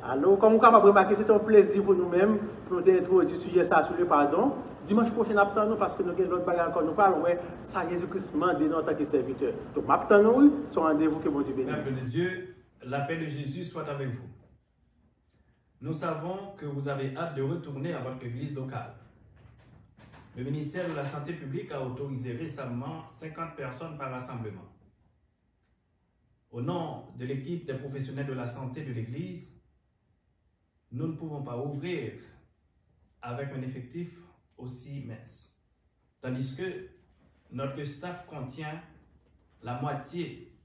Alors, comme vous pouvez remarquer, c'est un plaisir pour nous-mêmes, pour nous introduire du sujet ça sur le pardon. Dimanche prochain, nous attendons parce que nous avons d'autres bagages encore. Nous parlons, ouais, ça Jésus-Christ m'a dit en tant que serviteur. Donc, nous attendons, c'est un rendez-vous que bon Dieu bénisse. Peuple de Dieu, la paix de Jésus soit avec vous. Nous savons que vous avez hâte de retourner à votre église locale. Le ministère de la Santé publique a autorisé récemment 50 personnes par rassemblement. Au nom de l'équipe des professionnels de la santé de l'église, nous ne pouvons pas ouvrir avec un effectif aussi mince. Tandis que notre staff contient la moitié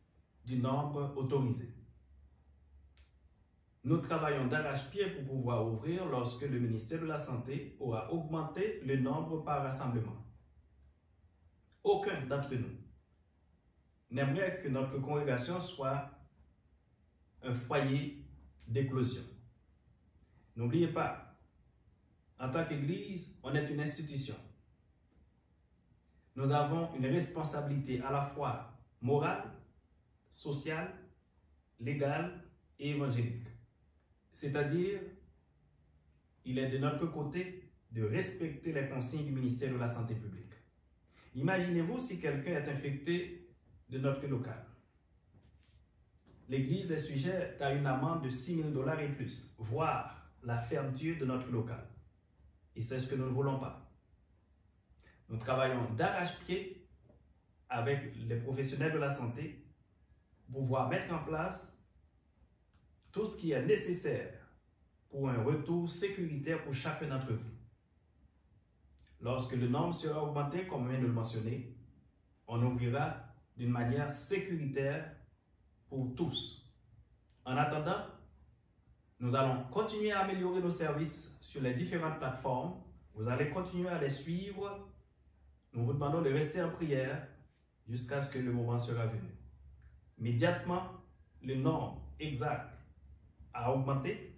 du nombre autorisé. Nous travaillons d'arrache-pied pour pouvoir ouvrir lorsque le ministère de la Santé aura augmenté le nombre par rassemblement. Aucun d'entre nous n'aimerait que notre congrégation soit un foyer d'éclosion. N'oubliez pas, en tant qu'Église, on est une institution. Nous avons une responsabilité à la fois morale, sociale, légale et évangélique. C'est-à-dire, il est de notre côté de respecter les consignes du ministère de la Santé publique. Imaginez-vous si quelqu'un est infecté de notre local. L'Église est sujette à une amende de 6 000 $ et plus, voire la fermeture de notre local. Et c'est ce que nous ne voulons pas. Nous travaillons d'arrache-pied avec les professionnels de la santé pour pouvoir mettre en place tout ce qui est nécessaire pour un retour sécuritaire pour chacun d'entre vous. Lorsque le nombre sera augmenté, comme on vient de le mentionner, on ouvrira d'une manière sécuritaire pour tous. En attendant, nous allons continuer à améliorer nos services sur les différentes plateformes. Vous allez continuer à les suivre. Nous vous demandons de rester en prière jusqu'à ce que le moment sera venu. Immédiatement, le nombre exact a augmenté.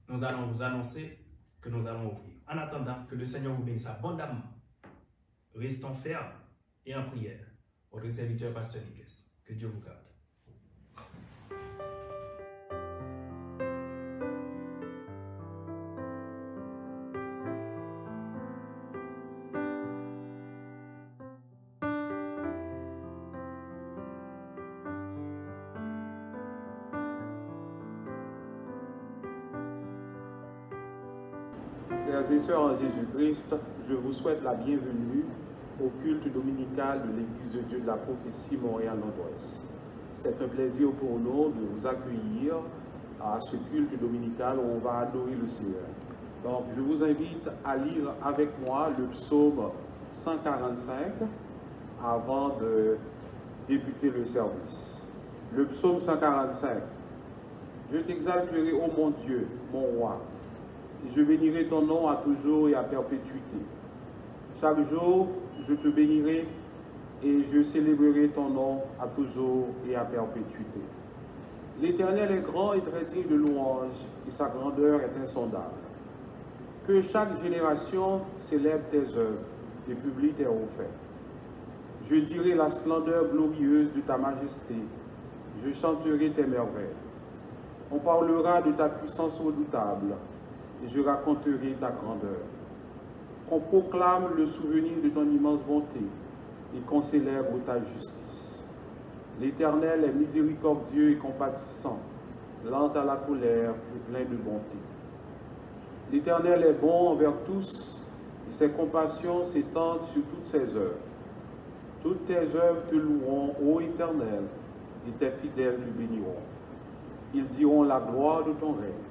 Nous allons vous annoncer que nous allons ouvrir. En attendant, que le Seigneur vous bénisse abondamment. Restons fermes et en prière. Votre serviteur Pasteur Niques. Que Dieu vous garde. Frères et sœurs en Jésus-Christ, je vous souhaite la bienvenue au culte dominical de l'Église de Dieu de la Prophétie Montréal-Nord-Ouest. C'est un plaisir pour nous de vous accueillir à ce culte dominical où on va adorer le Seigneur. Donc, je vous invite à lire avec moi le psaume 145 avant de débuter le service. Le psaume 145. Je t'exalterai, ô mon Dieu, mon roi. Je bénirai ton nom à toujours et à perpétuité. Chaque jour, je te bénirai et je célébrerai ton nom à toujours et à perpétuité. L'Éternel est grand et très digne de louange, et sa grandeur est insondable. Que chaque génération célèbre tes œuvres et publie tes hauts faits. Je dirai la splendeur glorieuse de ta majesté. Je chanterai tes merveilles. On parlera de ta puissance redoutable, et je raconterai ta grandeur. Qu'on proclame le souvenir de ton immense bonté et qu'on célèbre ta justice. L'Éternel est miséricordieux et compatissant, lent à la colère et plein de bonté. L'Éternel est bon envers tous et ses compassions s'étendent sur toutes ses œuvres. Toutes tes œuvres te loueront, ô Éternel, et tes fidèles te béniront. Ils diront la gloire de ton règne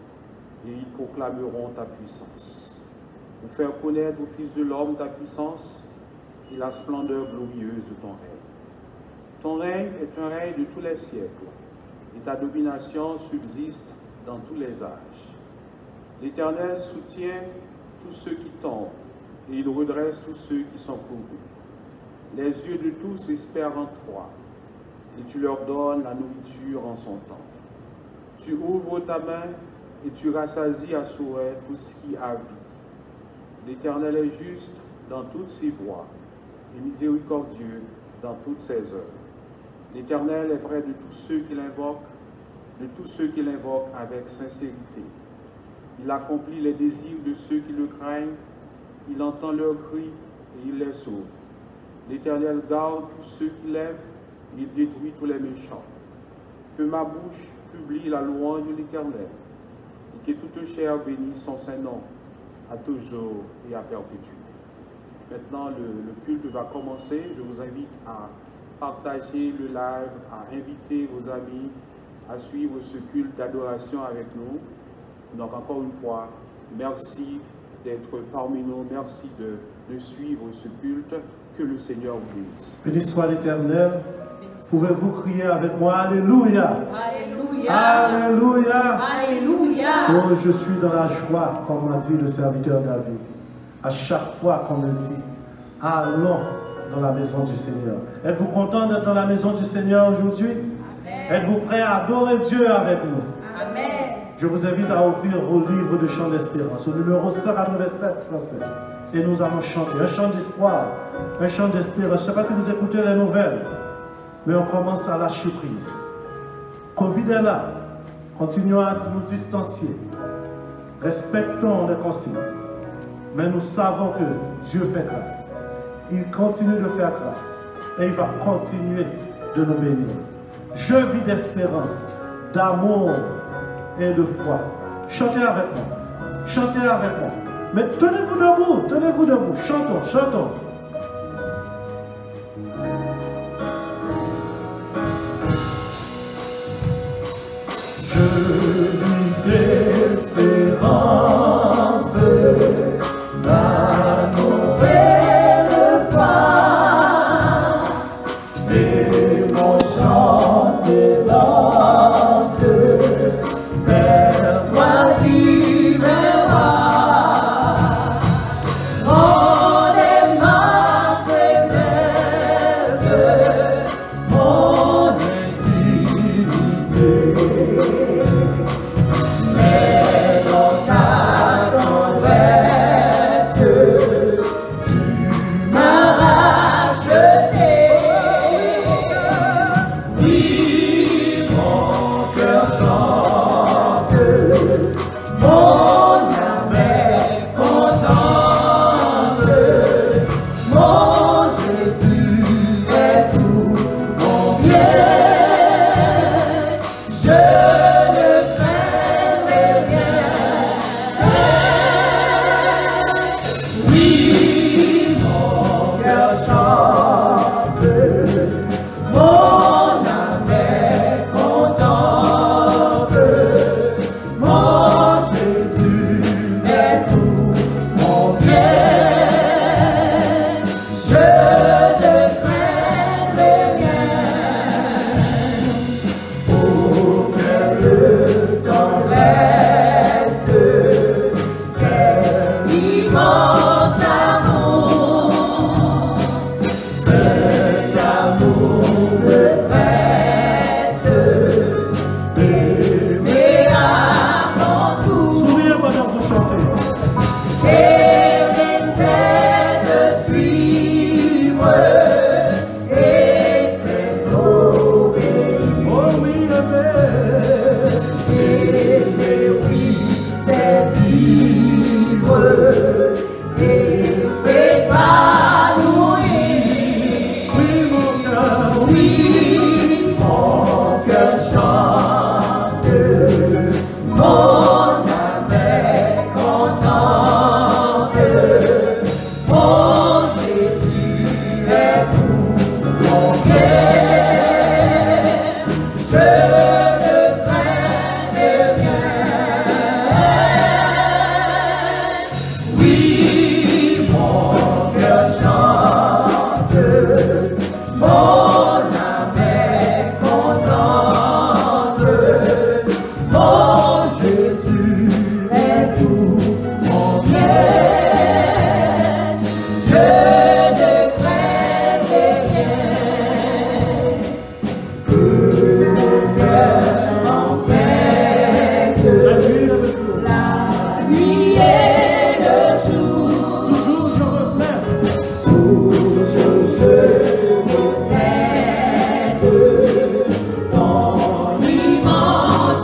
et ils proclameront ta puissance. Pour faire connaître au Fils de l'homme ta puissance et la splendeur glorieuse de ton règne. Ton règne est un règne de tous les siècles, et ta domination subsiste dans tous les âges. L'Éternel soutient tous ceux qui tombent, et il redresse tous ceux qui sont courbés. Les yeux de tous espèrent en toi, et tu leur donnes la nourriture en son temps. Tu ouvres ta main et tu rassasies à souhait tout ce qui a vie. L'Éternel est juste dans toutes ses voies et miséricordieux dans toutes ses œuvres. L'Éternel est près de tous ceux qui l'invoquent de tous ceux qui l'invoquent avec sincérité. Il accomplit les désirs de ceux qui le craignent, il entend leurs cris et il les sauve. L'Éternel garde tous ceux qui l'aiment, il détruit tous les méchants. Que ma bouche publie la louange de l'Éternel, et que toute chair bénisse son Saint-Nom, à toujours et à perpétuité. Maintenant, le culte va commencer. Je vous invite à partager le live, à inviter vos amis à suivre ce culte d'adoration avec nous. Donc, encore une fois, merci d'être parmi nous. Merci de suivre ce culte. Que le Seigneur vous bénisse. Béni soit l'Éternel. Pouvez-vous crier avec moi? Alléluia! Alléluia! Alléluia! Alléluia! Oh, je suis dans la joie, comme m'a dit le serviteur David. À chaque fois qu'on me dit, allons dans la maison du Seigneur. Êtes-vous content d'être dans la maison du Seigneur aujourd'hui? Êtes-vous prêts à adorer Dieu avec nous? Amen. Je vous invite à ouvrir vos livres de chant d'espérance, au numéro 187 français. Et nous allons chanter un chant d'espoir, un chant d'espérance. Je ne sais pas si vous écoutez les nouvelles, mais on commence à lâcher prise. Covid est là. Continuons à nous distancier. Respectons les consignes. Mais nous savons que Dieu fait grâce. Il continue de faire grâce. Et il va continuer de nous bénir. Je vis d'espérance, d'amour et de foi. Chantez avec moi. Chantez avec moi. Mais tenez-vous debout. Tenez-vous debout. Chantons, chantons. Je vis d'espérance, d'amour et de foi, et mon chant s'élance vers toi divin roi. Mon est ma faiblesse, mon intimité. Mais dans ta tendresse, tu m'as racheté. Oui, mon cœur chante, mon âme est contente. Mon Jésus est tout mon bien. Je ne craindrai rien. Oui, mon cœur chante, mon âme est contente. Mon Jésus est tout mon bien. Je ne craindrai rien. Oh, quelle tendresse, quel immense amour, cet amour me presse, aimer à mon tour. Souriez pendant que vous chantez. Et j'essaie de suivre, et c'est obéir. Oh oui, aimer, oui, c'est vivre, et c'est épanouir. Oui, mon cœur chante, mon âme est contente. Mon Jésus est tout mon bien. Je ne craindrai rien. Oui, mon cœur chante, mon âme est contente. Mon Jésus est tout mon bien. Je ne craindrai rien. Que mon cœur en fête la nuit et le jour. Toujours je reflète. Toujours je reflète ton immense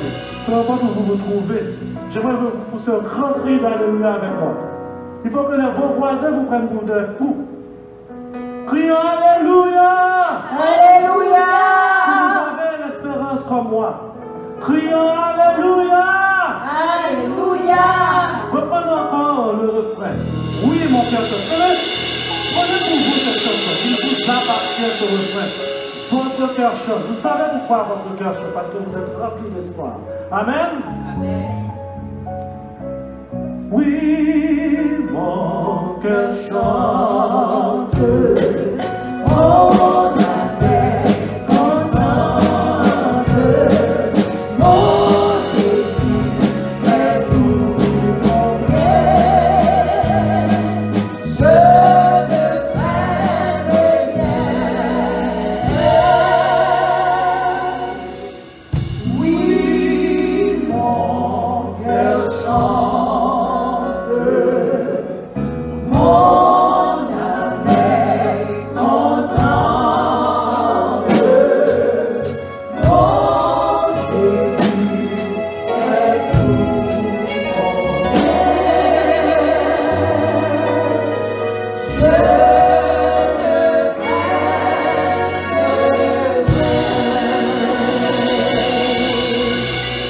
Dieu. Peu importe où vous vous trouvez, j'aimerais vous pousser un grand cri d'alléluia avec moi. Il faut que vos voisins vous prennent pour des fous. Crions alléluia! Alléluia! Si vous avez l'espérance comme moi, crions alléluia! Alléluia! Reprenons encore le refrain. Oui, mon cœur se fait. Prenez pour vous cette chanson. Il vous appartient ce refrain. Votre cœur chante. Vous savez pourquoi votre cœur chante? Parce que vous êtes rempli d'espoir. Amen. Amen. Oui, mon cœur chante. Mon âme est contente. Mon Jésus est tout mon bien. Je ne crains rien. Oui, mon cœur chante. Mon âme est contente. Mon Jésus est tout mon bien. Je ne crains rien.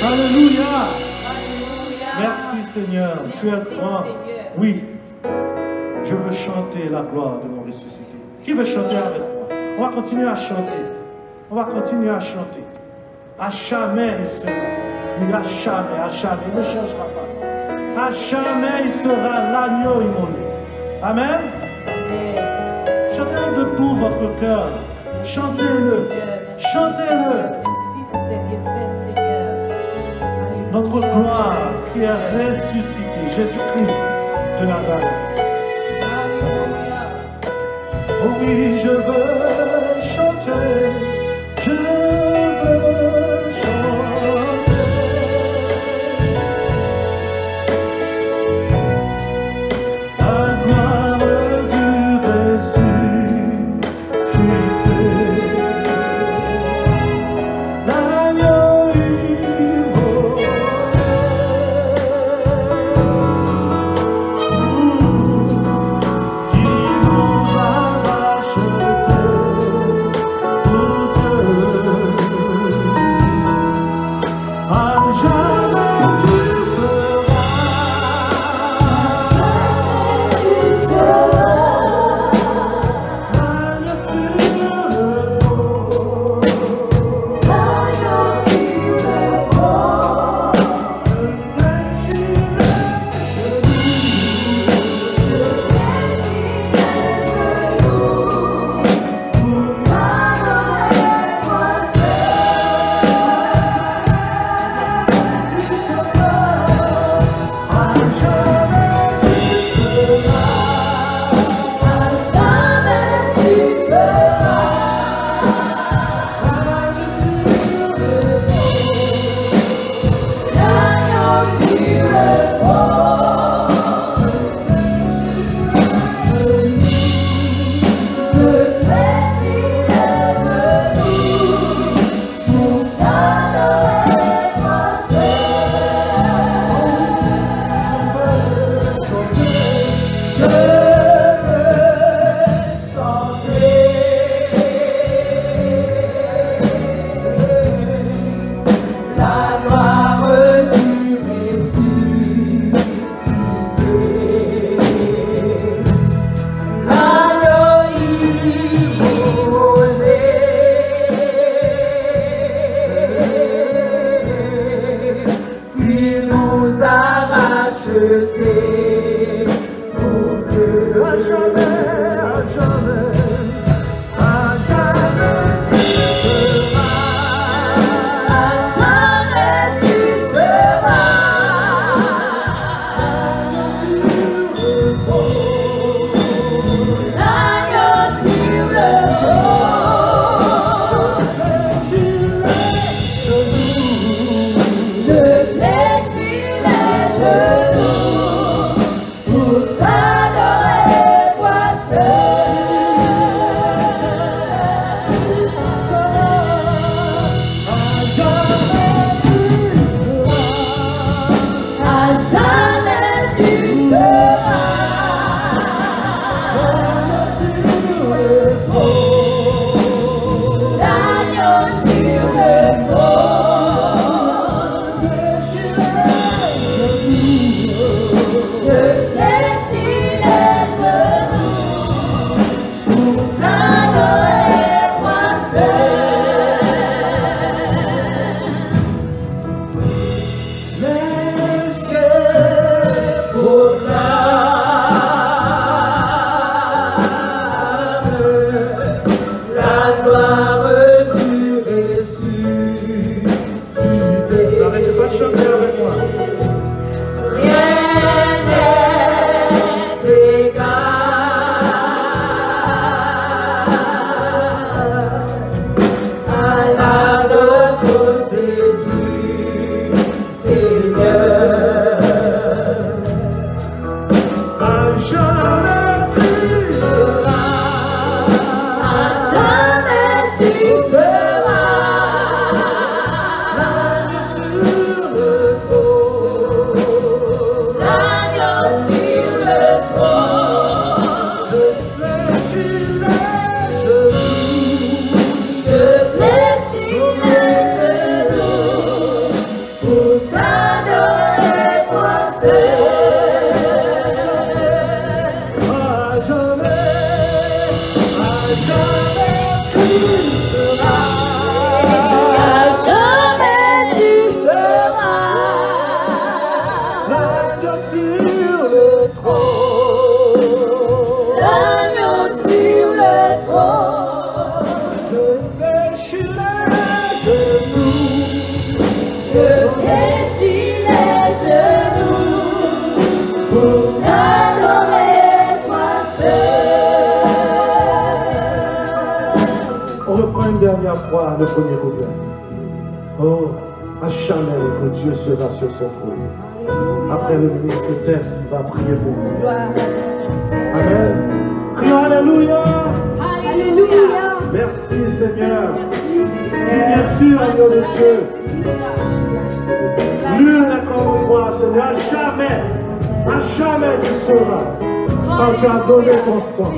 Alléluia. Merci Seigneur, tu es grand. Oui, je veux chanter la gloire de mon ressuscité. Qui veut chanter avec moi? On va continuer à chanter. On va continuer à chanter. À jamais il sera. Oui, à jamais, il ne changera pas. À jamais il sera l'agneau immolé. Amen. Chantez de tout votre cœur. Chantez-le. Chantez-le. Merci pour tes bienfaits, Seigneur. Notre gloire qui est ressuscité, Jésus-Christ de Nazareth. Alléluia. Oh oui, je veux chanter, je veux chanter. La gloire du ressuscité. L'agneau immolé. Qui nous a rachetés pour Dieu. À jamais tu Je fléchis les genoux. première fois, le premier couplet. Oh, à jamais notre Dieu sera sur son trône. Après le ministre Tess va prier pour nous. Amen. Crions Alléluia. Alléluia. Merci Seigneur. Si bien sûr, agneau de Dieu. Nul n'est comme toi, Seigneur. À jamais tu seras. Quand tu as donné ton sang.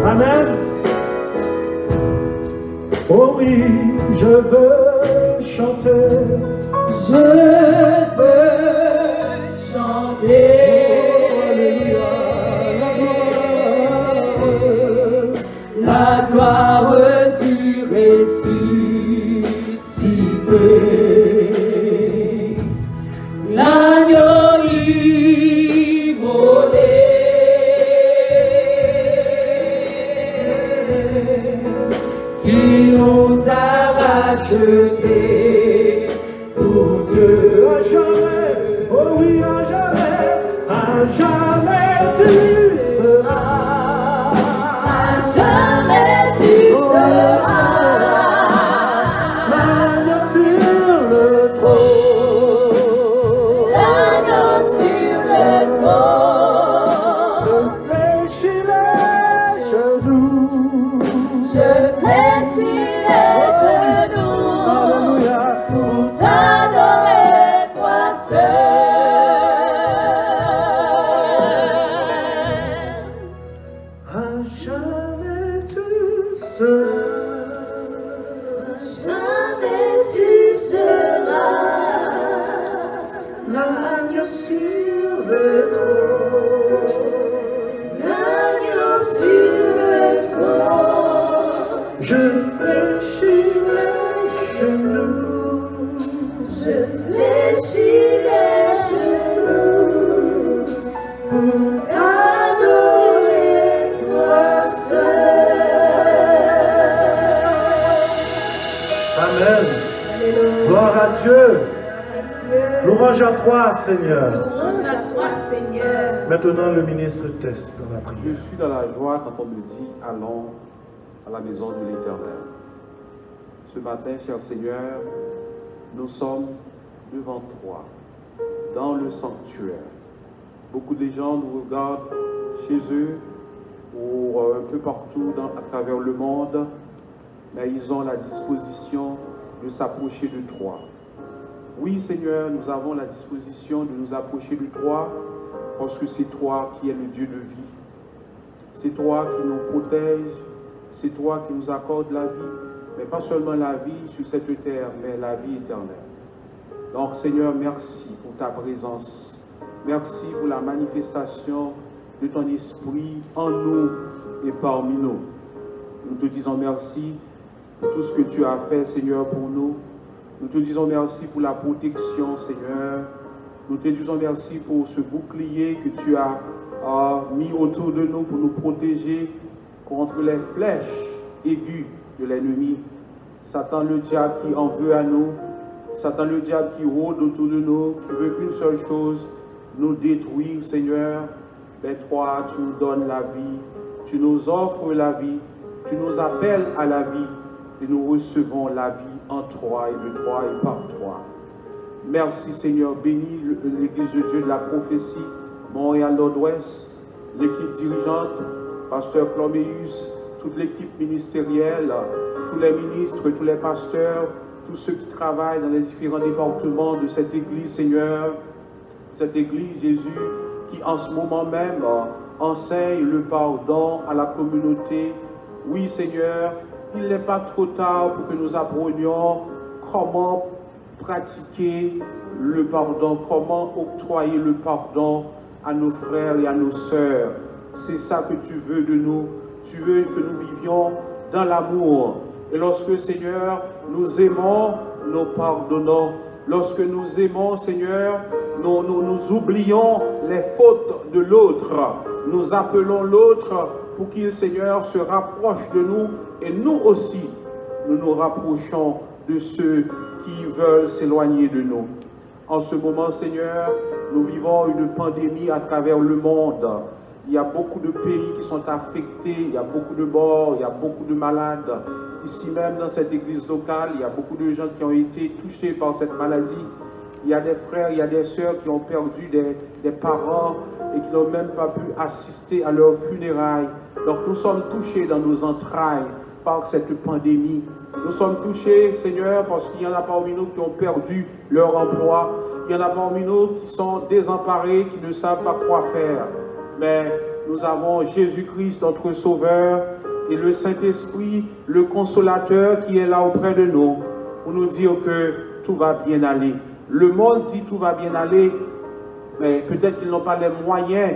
Amen. Oh oui, je veux chanter. Je veux chanter. La gloire du ressuscité. L'agneau immolé. Qui nous a rachetés pour Dieu. À jamais, oh oui, à jamais tu seras. À jamais tu seras. L'agneau sur le trône. L'agneau sur le trône. Je fléchis les genoux. Je fléchis les genoux. Alléluia. Pour t'adorer toi seul. À jamais tu seras. Jamais tu seras. L'agneau sur le trône. L'agneau sur le trône. Je fléchis les genoux. Je fléchis les genoux pour t'adorer toi seul. Amen. Gloire à Dieu. Louange à toi, Seigneur. Louange à toi, Seigneur. Maintenant, le ministre Tess dans la Je prière. suis dans la joie quand on me dit « Allons à la maison de l'Éternel ». Ce matin, cher Seigneur, nous sommes devant toi, dans le sanctuaire. Beaucoup de gens nous regardent chez eux ou un peu partout à travers le monde, mais ils ont la disposition de s'approcher de toi. Oui, Seigneur, nous avons la disposition de nous approcher de toi parce que c'est toi qui es le Dieu de vie. C'est toi qui nous protège, c'est toi qui nous accorde la vie, mais pas seulement la vie sur cette terre, mais la vie éternelle. Donc, Seigneur, merci pour ta présence. Merci pour la manifestation de ton esprit en nous et parmi nous. Nous te disons merci pour tout ce que tu as fait, Seigneur, pour nous. Nous te disons merci pour la protection, Seigneur. Nous te disons merci pour ce bouclier que tu as mis autour de nous pour nous protéger contre les flèches aiguës de l'ennemi. Satan, le diable qui en veut à nous. Satan, le diable qui rôde autour de nous, qui veut qu'une seule chose, nous détruire, Seigneur. Mais toi, tu nous donnes la vie. Tu nous offres la vie. Tu nous appelles à la vie. Et nous recevons la vie en toi et de toi et par toi. Merci Seigneur, bénis l'Église de Dieu de la prophétie, Montréal Nord-Ouest, l'équipe dirigeante, Pasteur Cloméus, toute l'équipe ministérielle, tous les ministres, tous les pasteurs, tous ceux qui travaillent dans les différents départements de cette Église, Seigneur, cette Église, Jésus, qui en ce moment même enseigne le pardon à la communauté. Oui Seigneur, il n'est pas trop tard pour que nous apprenions comment pratiquer le pardon, comment octroyer le pardon à nos frères et à nos sœurs. C'est ça que tu veux de nous. Tu veux que nous vivions dans l'amour. Et lorsque, Seigneur, nous aimons, nous pardonnons. Lorsque nous aimons, Seigneur, nous oublions les fautes de l'autre. Nous appelons l'autre pour qu'il, Seigneur, se rapproche de nous. Et nous aussi, nous nous rapprochons de ceux qui veulent s'éloigner de nous. En ce moment, Seigneur, nous vivons une pandémie à travers le monde. Il y a beaucoup de pays qui sont affectés, il y a beaucoup de morts, il y a beaucoup de malades. Ici même dans cette église locale, il y a beaucoup de gens qui ont été touchés par cette maladie. Il y a des frères, il y a des sœurs qui ont perdu des parents et qui n'ont même pas pu assister à leurs funérailles. Donc nous sommes touchés dans nos entrailles par cette pandémie. Nous sommes touchés, Seigneur, parce qu'il y en a parmi nous qui ont perdu leur emploi. Il y en a parmi nous qui sont désemparés, qui ne savent pas quoi faire. Mais nous avons Jésus-Christ, notre Sauveur, et le Saint-Esprit, le Consolateur, qui est là auprès de nous, pour nous dire que tout va bien aller. Le monde dit tout va bien aller, mais peut-être qu'ils n'ont pas les moyens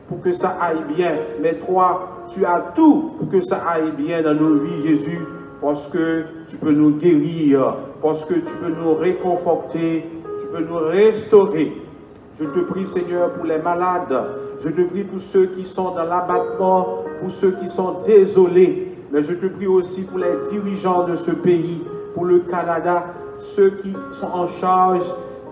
pour que ça aille bien. Mais toi, tu as tout pour que ça aille bien dans nos vies, Jésus, parce que tu peux nous guérir, parce que tu peux nous réconforter, tu peux nous restaurer. Je te prie, Seigneur, pour les malades. Je te prie pour ceux qui sont dans l'abattement, pour ceux qui sont désolés. Mais je te prie aussi pour les dirigeants de ce pays, pour le Canada, ceux qui sont en charge,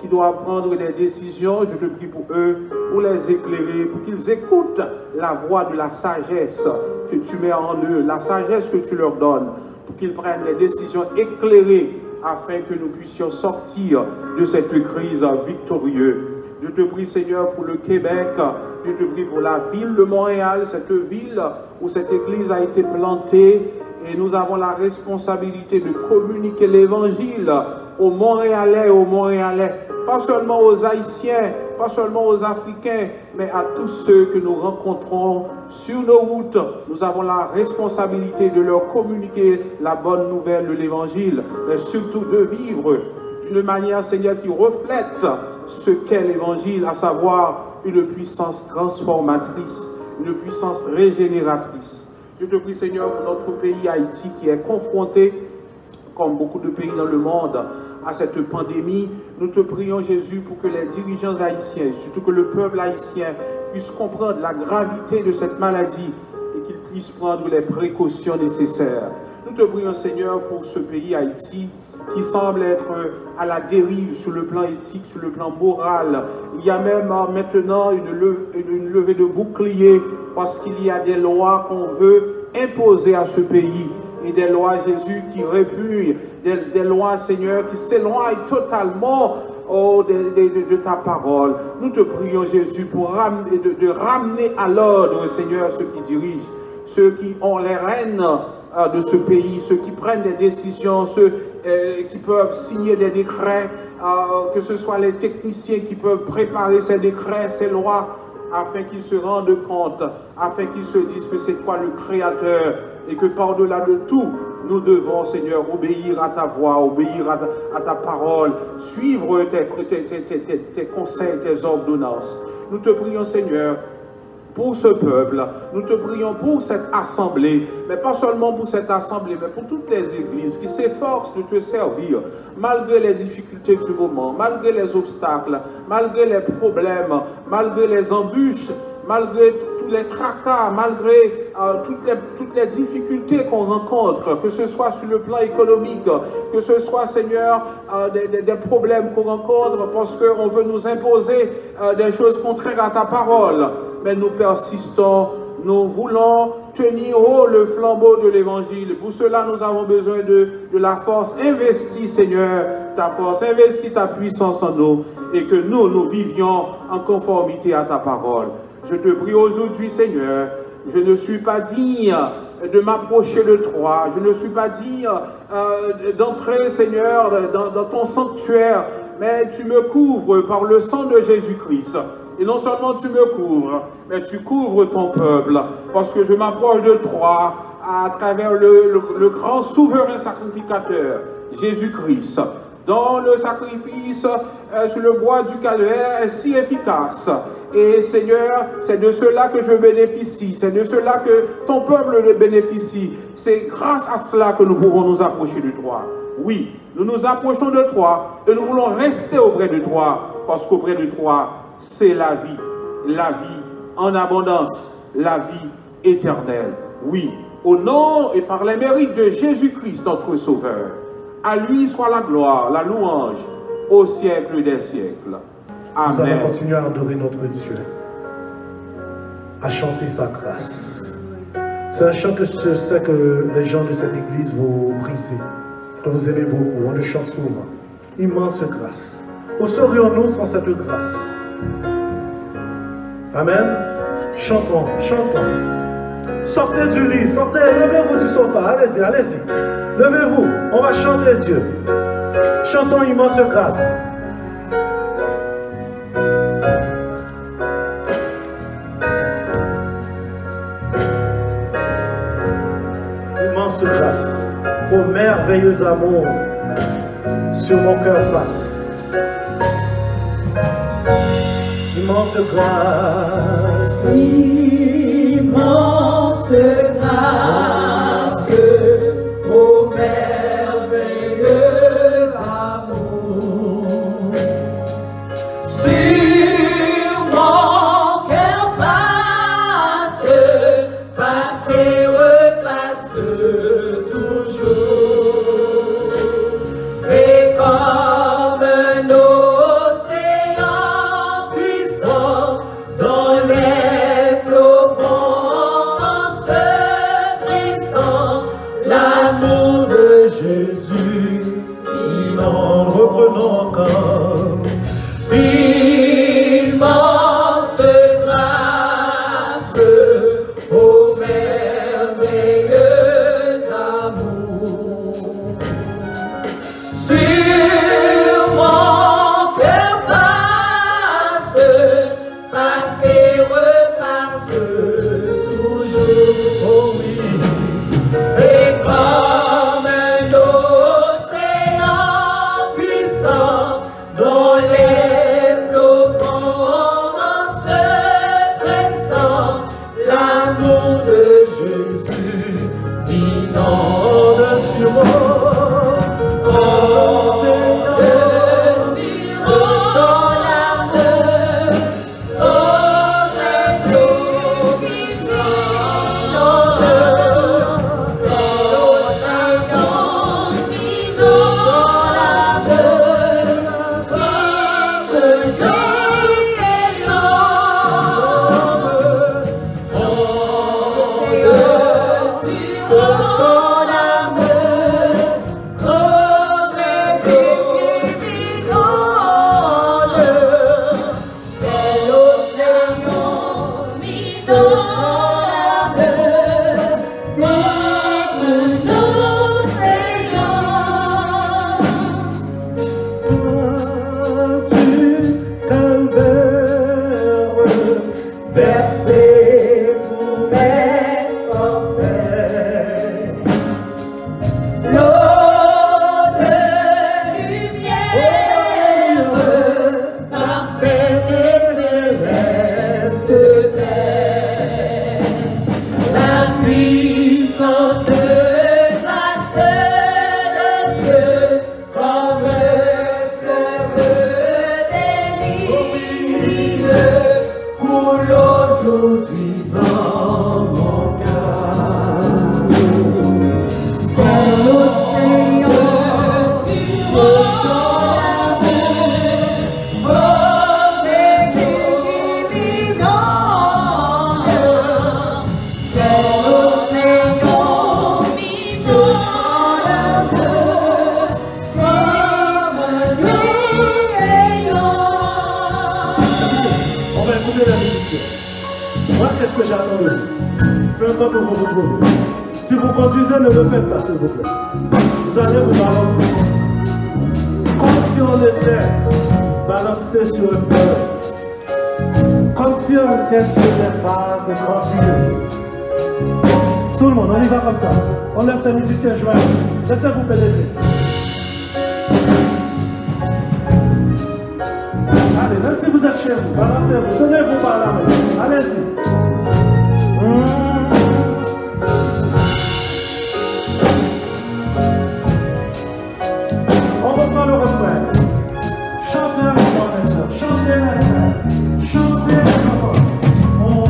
qui doivent prendre des décisions. Je te prie pour eux, pour les éclairer, pour qu'ils écoutent la voix de la sagesse que tu mets en eux, la sagesse que tu leur donnes, pour qu'ils prennent les décisions éclairées afin que nous puissions sortir de cette crise victorieuse. Je te prie, Seigneur, pour le Québec. Je te prie pour la ville de Montréal, cette ville où cette église a été plantée. Et nous avons la responsabilité de communiquer l'évangile aux Montréalais et aux Montréalais. Pas seulement aux Haïtiens, pas seulement aux Africains, mais à tous ceux que nous rencontrons sur nos routes. Nous avons la responsabilité de leur communiquer la bonne nouvelle de l'évangile, mais surtout de vivre d'une manière, Seigneur, qui reflète ce qu'est l'évangile, à savoir une puissance transformatrice, une puissance régénératrice. Je te prie, Seigneur, pour notre pays Haïti qui est confronté, comme beaucoup de pays dans le monde, à cette pandémie. Nous te prions, Jésus, pour que les dirigeants haïtiens, surtout que le peuple haïtien, puisse comprendre la gravité de cette maladie et qu'ils puissent prendre les précautions nécessaires. Nous te prions, Seigneur, pour ce pays Haïti, qui semble être à la dérive sur le plan éthique, sur le plan moral. Il y a même maintenant une levée de bouclier parce qu'il y a des lois qu'on veut imposer à ce pays. Et des lois, Jésus, qui répugnent, des lois, Seigneur, qui s'éloignent totalement de ta parole. Nous te prions, Jésus, pour de ramener à l'ordre, Seigneur, ceux qui dirigent, ceux qui ont les rênes de ce pays, ceux qui prennent des décisions, ceux qui peuvent signer des décrets, que ce soit les techniciens qui peuvent préparer ces décrets, ces lois, afin qu'ils se rendent compte, afin qu'ils se disent que c'est toi le Créateur et que par-delà de tout, nous devons, Seigneur, obéir à ta voix, obéir à ta parole, suivre tes conseils, tes ordonnances. Nous te prions, Seigneur, pour ce peuple, nous te prions pour cette assemblée, mais pas seulement pour cette assemblée, mais pour toutes les églises qui s'efforcent de te servir, malgré les difficultés du moment, malgré les obstacles, malgré les problèmes, malgré les embûches, malgré tous les tracas, malgré toutes les difficultés qu'on rencontre, que ce soit sur le plan économique, que ce soit, Seigneur, des problèmes qu'on rencontre parce qu'on veut nous imposer des choses contraires à ta parole. Mais nous persistons, nous voulons tenir haut le flambeau de l'évangile. Pour cela, nous avons besoin de la force. Investis, Seigneur, ta force, investis ta puissance en nous et que nous vivions en conformité à ta parole. Je te prie aujourd'hui, Seigneur, je ne suis pas digne de m'approcher de toi, je ne suis pas digne d'entrer, Seigneur, dans ton sanctuaire, mais tu me couvres par le sang de Jésus-Christ. Et non seulement tu me couvres, mais tu couvres ton peuple, parce que je m'approche de toi à travers le grand souverain sacrificateur, Jésus-Christ, dont le sacrifice sur le bois du calvaire est si efficace. Et Seigneur, c'est de cela que je bénéficie, c'est de cela que ton peuple bénéficie. C'est grâce à cela que nous pouvons nous approcher de toi. Oui, nous nous approchons de toi et nous voulons rester auprès de toi, parce qu'auprès de toi, c'est la vie en abondance, la vie éternelle. Oui, au nom et par les mérites de Jésus-Christ, notre Sauveur, à lui soit la gloire, la louange, au siècle des siècles. Amen. Nous allons continuer à adorer notre Dieu. à chanter sa grâce. C'est un chant que je sais que les gens de cette église vous prisez, que vous aimez beaucoup, on le chante souvent. Immense grâce. Où serions-nous sans cette grâce? Amen. Chantons, chantons. Sortez du lit, sortez, levez-vous du sofa, allez-y, allez-y. Levez-vous, on va chanter Dieu. Chantons immense grâce. Immense grâce, ô merveilleux amour, sur mon cœur passe. Immense grâce, immense grâce, ô merveilleux amour, sur mon cœur passe, passe et repasse toujours, et comme un océan puissant dans les flots vont se dressant, l'amour de Jésus, il en reprenons encore. Immense grâce, ô merveilleux amour, sur mon cœur passe, passe et repasse toujours, oh oui, et comme un océan puissant dont les flots vont se pressant, l'amour de Jésus inonde sur moi. Oh Seigneur, dans l'amour, oh Jésus, inonde, oh Seigneur, dans l'amour, comme nous séjourne, oh Jésus, dans l'amour, oh Jésus, inonde, c'est l'océan mis dans l'amour, comme nous séjourne. du calvaire, Versé pour mes forfaits, flot de lumière, parfait et céleste paix, la puissance de grâce de Dieu, comme fleuve délicieux, coule aujourd'hui dans mon cœur. C'est l'océan sur mon amour, oh Jésus inonde. C'est l'océan mis dans l'amour, comme nous séjourne. on va écouter la musique. Moi, qu'est-ce que j'attends de vous? Peu importe où vous vous trouvez. Si vous conduisez, ne le faites pas, s'il vous plaît. Vous allez vous balancer. Comme si on était balancé sur un peur. Comme si on était sur des barres de conduire. Tout le monde, on y va comme ça. On laisse les musiciens jouer. Laissez-vous pénétrer. Allez, même si vous êtes chez vous, balancez-vous, tenez-vous par la main. Allez-y. On reprend le refrain. Chantez avec moi, mes soeurs. Chantez avec moi. Chantez avec moi. Oh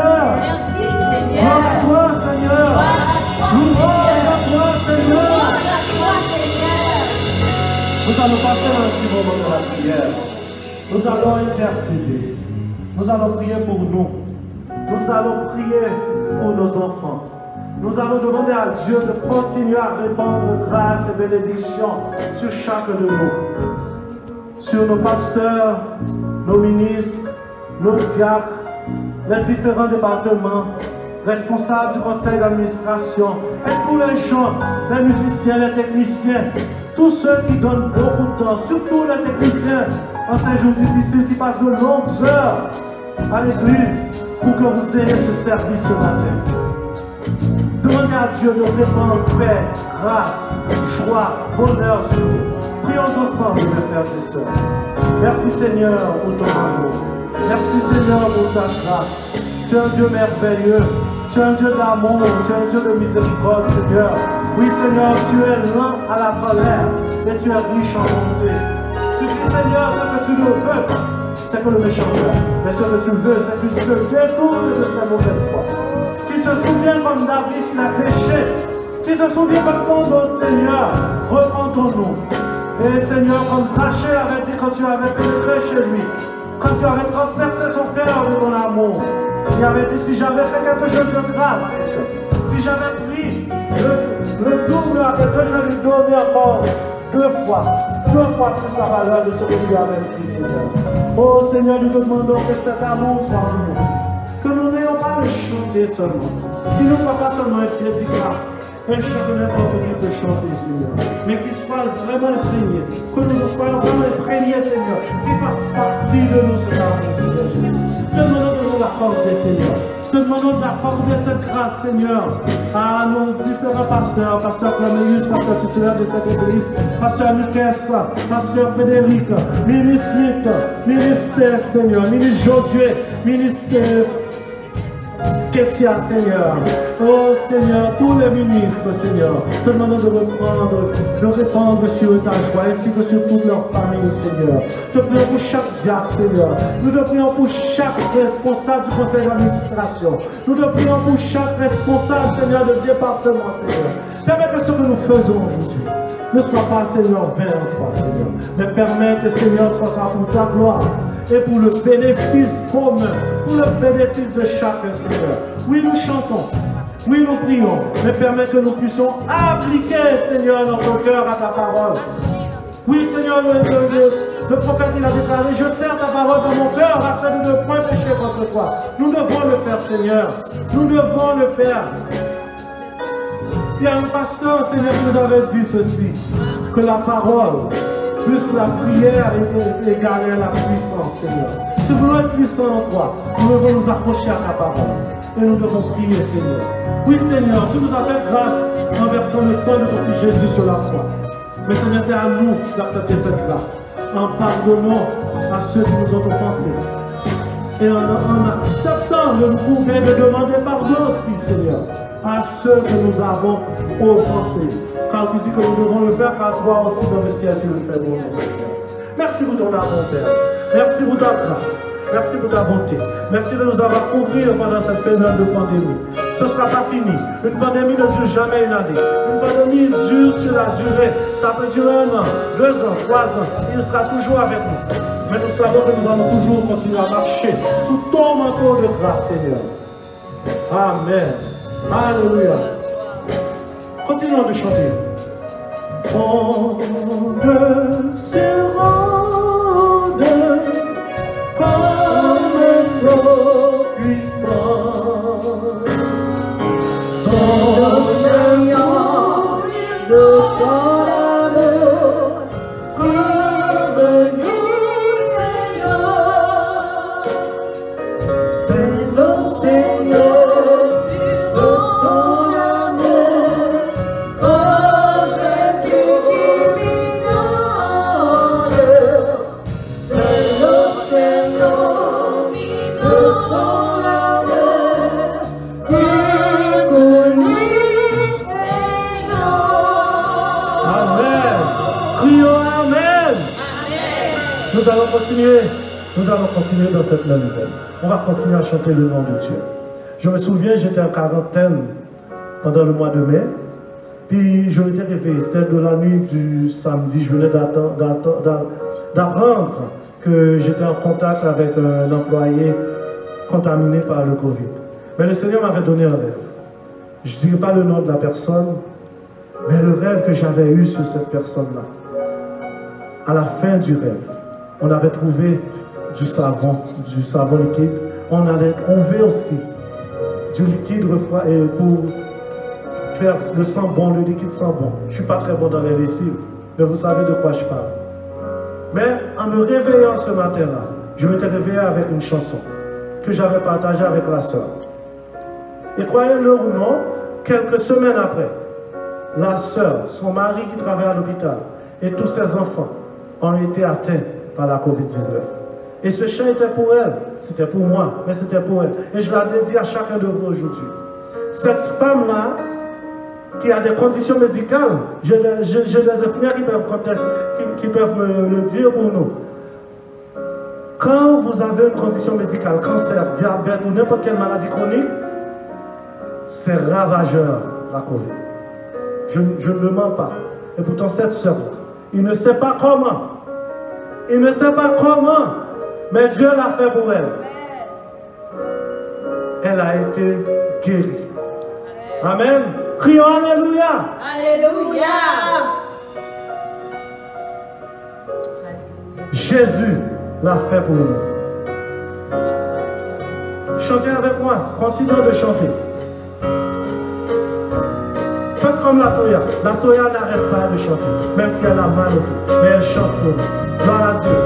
Seigneur. Merci Seigneur. Gloire à toi, Seigneur. Louange à toi, Seigneur. Nous allons passer un petit moment de la prière. Nous allons intercéder. Nous allons prier pour nous. Nous allons prier pour nos enfants. Nous allons demander à Dieu de continuer à répandre grâce et bénédiction sur chacun de nous. Sur nos pasteurs, nos ministres, nos diacres, les différents départements, responsables du conseil d'administration, et tous les gens, les musiciens, les techniciens, tous ceux qui donnent beaucoup de temps, surtout les techniciens, en ces jours difficiles qui passent de longues heures à l'église pour que vous ayez ce service ce matin. Demandez à Dieu de répandre paix, grâce, joie, bonheur sur vous. Prions ensemble, mes frères et sœurs. Merci Seigneur pour ton amour. Merci Seigneur pour ta grâce. Tu es un Dieu merveilleux. Tu es un Dieu d'amour. Tu es un Dieu de miséricorde, Seigneur. Oui, Seigneur, tu es lent à la colère et tu es riche en bonté. Tu dis, Seigneur, ce que tu ne veux pas, c'est que le méchant meure. Mais ce que tu veux, c'est qu'il se détourne de sa mauvaise foi. Qu'il se souvienne comme David qui a péché. Qu'il se souvienne comme ton autre Seigneur. Repentons-nous. Et Seigneur, comme Zachée avait dit quand tu avais pénétré chez lui, quand tu avais transpercé son cœur de ton amour, il avait dit, si j'avais fait quelque chose de grave, si j'avais pris le double à quelqu'un, je lui donnais encore deux fois plus la valeur de ce que tu avais pris, Seigneur. Oh Seigneur, nous te demandons que cet amour soit en nous. Que nous n'ayons pas le chanter seulement. Qu'il ne soit pas seulement un pied de grâce, un chant que n'importe qui peut chanter, Seigneur. Mais qu'il soit vraiment enseigné. Que nous soyons vraiment imprégnés, Seigneur. Qu'il fasse partie de nous, Seigneur. Te demandons de nous l'accorder, Seigneur. Te demandons d'accorder cette grâce, Seigneur, à nos différents pasteurs, pasteur Claméus, pasteur titulaire de cette église, pasteur Lucas, pasteur Frédéric, ministre Smith, ministère, Seigneur, ministre Josué, ministère Kétia, Seigneur. Oh Seigneur, tous les ministres, Seigneur, te demandons de répandre sur ta joie ainsi que sur toute leur famille, Seigneur. Te prions pour chaque diacre, Seigneur. Nous te prions pour chaque responsable du conseil d'administration. Nous te prions pour chaque responsable, Seigneur, de département, Seigneur. Permets que ce que nous faisons aujourd'hui ne soit pas, Seigneur, vain en toi, Seigneur. Mais permets que, Seigneur, ce soit pour ta gloire et pour le bénéfice commun, pour le bénéfice de chacun, Seigneur. Oui, nous chantons, oui, nous prions, mais permets que nous puissions appliquer, Seigneur, notre cœur à ta parole. Oui, Seigneur, le prophète, il a déclaré, je serre ta parole dans mon cœur afin de ne point pécher contre toi. Nous devons le faire, Seigneur. Nous devons le faire. Il y a un pasteur, Seigneur, qui nous avait dit ceci, que la parole, plus la prière est égalée à la puissance, Seigneur. Si nous voulons être puissants en toi, nous devons nous accrocher à ta parole. Et nous devons prier, Seigneur. Oui, Seigneur, tu nous as fait grâce en versant le sang de ton Fils Jésus sur la croix. Mais Seigneur, c'est à nous d'accepter cette grâce. En pardonnant à ceux qui nous ont offensés. Et en acceptant de nous prouver, de demander pardon aussi, Seigneur, à ceux que nous avons offensés. Car tu dis que nous devons le faire, car toi aussi dans le ciel, tu le fais pour nous, Seigneur. Merci pour ton amour, Père. Merci pour ta grâce. Merci pour ta bonté. Merci de nous avoir couvrir pendant cette période de pandémie. Ce ne sera pas fini. Une pandémie ne dure jamais une année. Une pandémie dure sur la durée. Ça peut durer 1 an, 2 ans, 3 ans. Il sera toujours avec nous. Mais nous savons que nous allons toujours continuer à marcher sous ton manteau de grâce, Seigneur. Amen. Alléluia. Continuons de chanter. On ne se rende comme un flot puissant. Son Seigneur de ton amour revenu, Seigneur. C'est le Seigneur de ton amour. Oh Jésus qui m'isole. C'est le Seigneur de ton amour qui conduit ces gens. Amen. Crions Amen. Nous allons continuer dans cette même veine. On va continuer à chanter le nom de Dieu. Je me souviens, j'étais en quarantaine pendant le mois de mai. Puis je m'étais réveillé, c'était de la nuit du samedi, je venais d'apprendre que j'étais en contact avec un employé contaminé par le Covid. Mais le Seigneur m'avait donné un rêve. Je ne dirai pas le nom de la personne, mais le rêve que j'avais eu sur cette personne-là. À la fin du rêve, on avait trouvé du savon liquide. On avait trouvé aussi du liquide pour faire le sang bon, le liquide sang bon. Je ne suis pas très bon dans les lessives, mais vous savez de quoi je parle. Mais en me réveillant ce matin-là, je m'étais réveillé avec une chanson que j'avais partagée avec la sœur. Et croyez-le ou non, quelques semaines après, la sœur, son mari qui travaille à l'hôpital et tous ses enfants ont été atteints par la COVID-19. Et ce chant était pour elle, c'était pour moi, mais c'était pour elle. Et je la dédie à chacun de vous aujourd'hui. Cette femme-là, qui a des conditions médicales, j'ai des infirmières qui peuvent me le dire pour nous. Quand vous avez une condition médicale, cancer, diabète ou n'importe quelle maladie chronique, c'est ravageur, la COVID. Je ne le mens pas. Et pourtant, cette sœur-là, il ne sait pas comment. Il ne sait pas comment. Mais Dieu l'a fait pour elle. Elle a été guérie. Amen. Crions Alléluia. Alléluia. Jésus l'a fait pour nous. Chantez avec moi. Continuons de chanter. Faites comme la Toya. La Toya n'arrête pas de chanter. Même si elle a mal au cœur. Mais elle chante pour nous. Gloire à Dieu.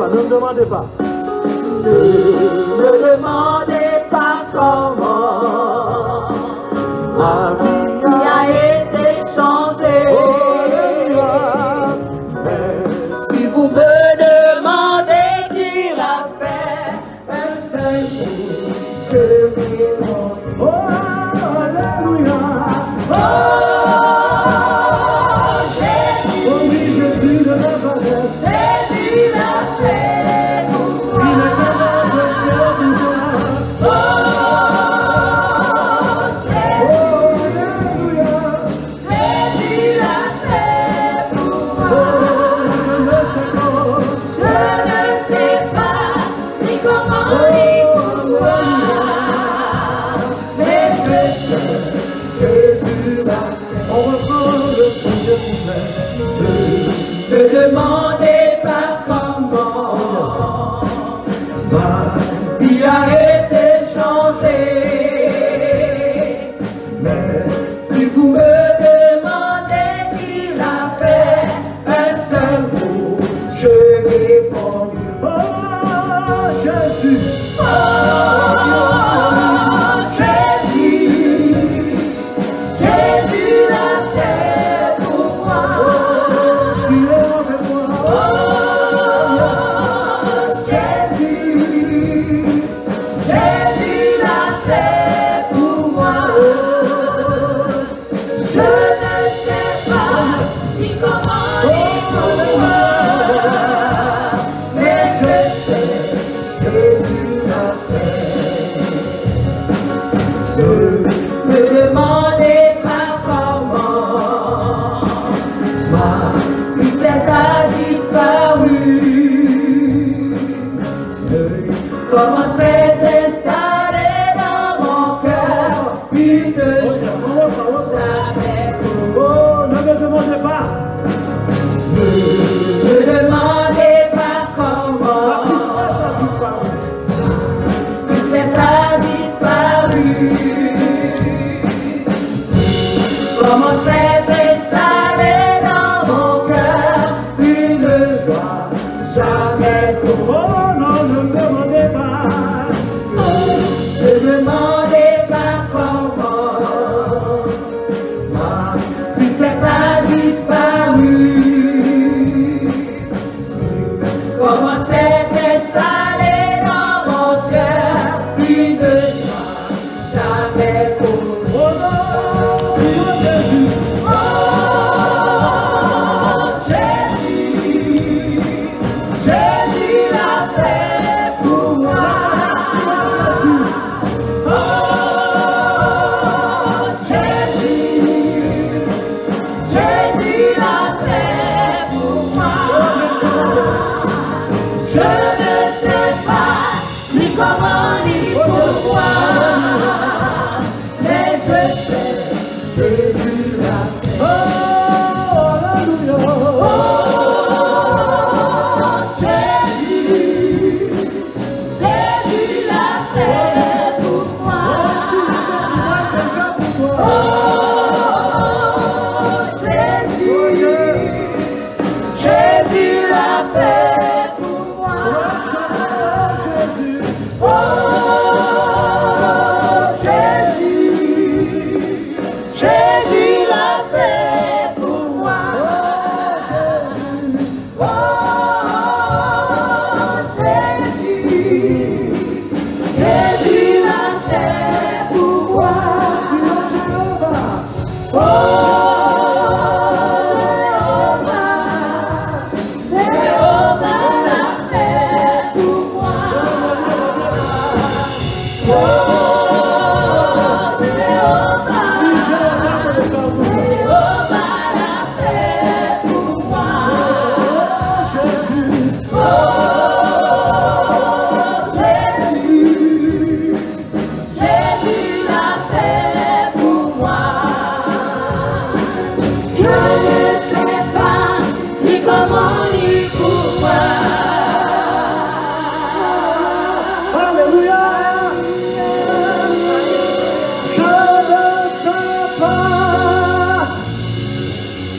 Ne me demandez pas. Ne me demandez pas comment ma vie a été changée. Mais si vous me demandez qui l'a fait, un seul mot, je réponds. Oh, Alléluia. Oh, Jésus. Oh oui, Jésus de Nazareth. Jésus l'a fait pour moi. Jésus l'a fait pour moi. Je ne sais pas ni comment ni pourquoi, mais je sais, Jésus l'a fait. On reprend le premier couplet. Ne demandez pas comment ma vie a été changée. Mais si vous me demandez qui l'a fait, un seul mot, je réponds. Oh, Jésus. Oh, Jésus, Jésus l'a fait pour moi. Tu es avec moi. Oh, Jésus, Jésus. Comment s'est installé dans mon cœur une joie jamais connue. Oh, ne me demandez pas. Ne demandez pas comment. La tristesse a disparu. Tristesse a disparu. Comment s'est installé dans mon cœur une joie jamais connue. Oh non, ne me demandez pas. Ne demandez pas comment. Ma tristesse a disparu. Comment s'est installé dans mon cœur une joie jamais connue. Oh non, Dieu Jésus. Oh Jésus, Jésus l'a fait pour moi. Oh Jésus, Jésus l'a fait pour moi. Je ne sais pas ni comment ni pourquoi, mais je sais Jésus l'a fait. Oh, alléluia. Oh Jésus, Jésus l'a fait pour moi. Oh Jésus, Jésus l'a fait pour moi. Oh Jésus, Jésus l'a fait pour moi. Oh Jésus, Jésus l'a fait pour moi. Oh Jéhovah l'a fait pour moi. Oh Jéhovah l'a fait pour moi. Oh Jésus, Jésus l'a fait pour moi. Je ne sais pas ni comment ni pourquoi. Alléluia. Je ne sais pas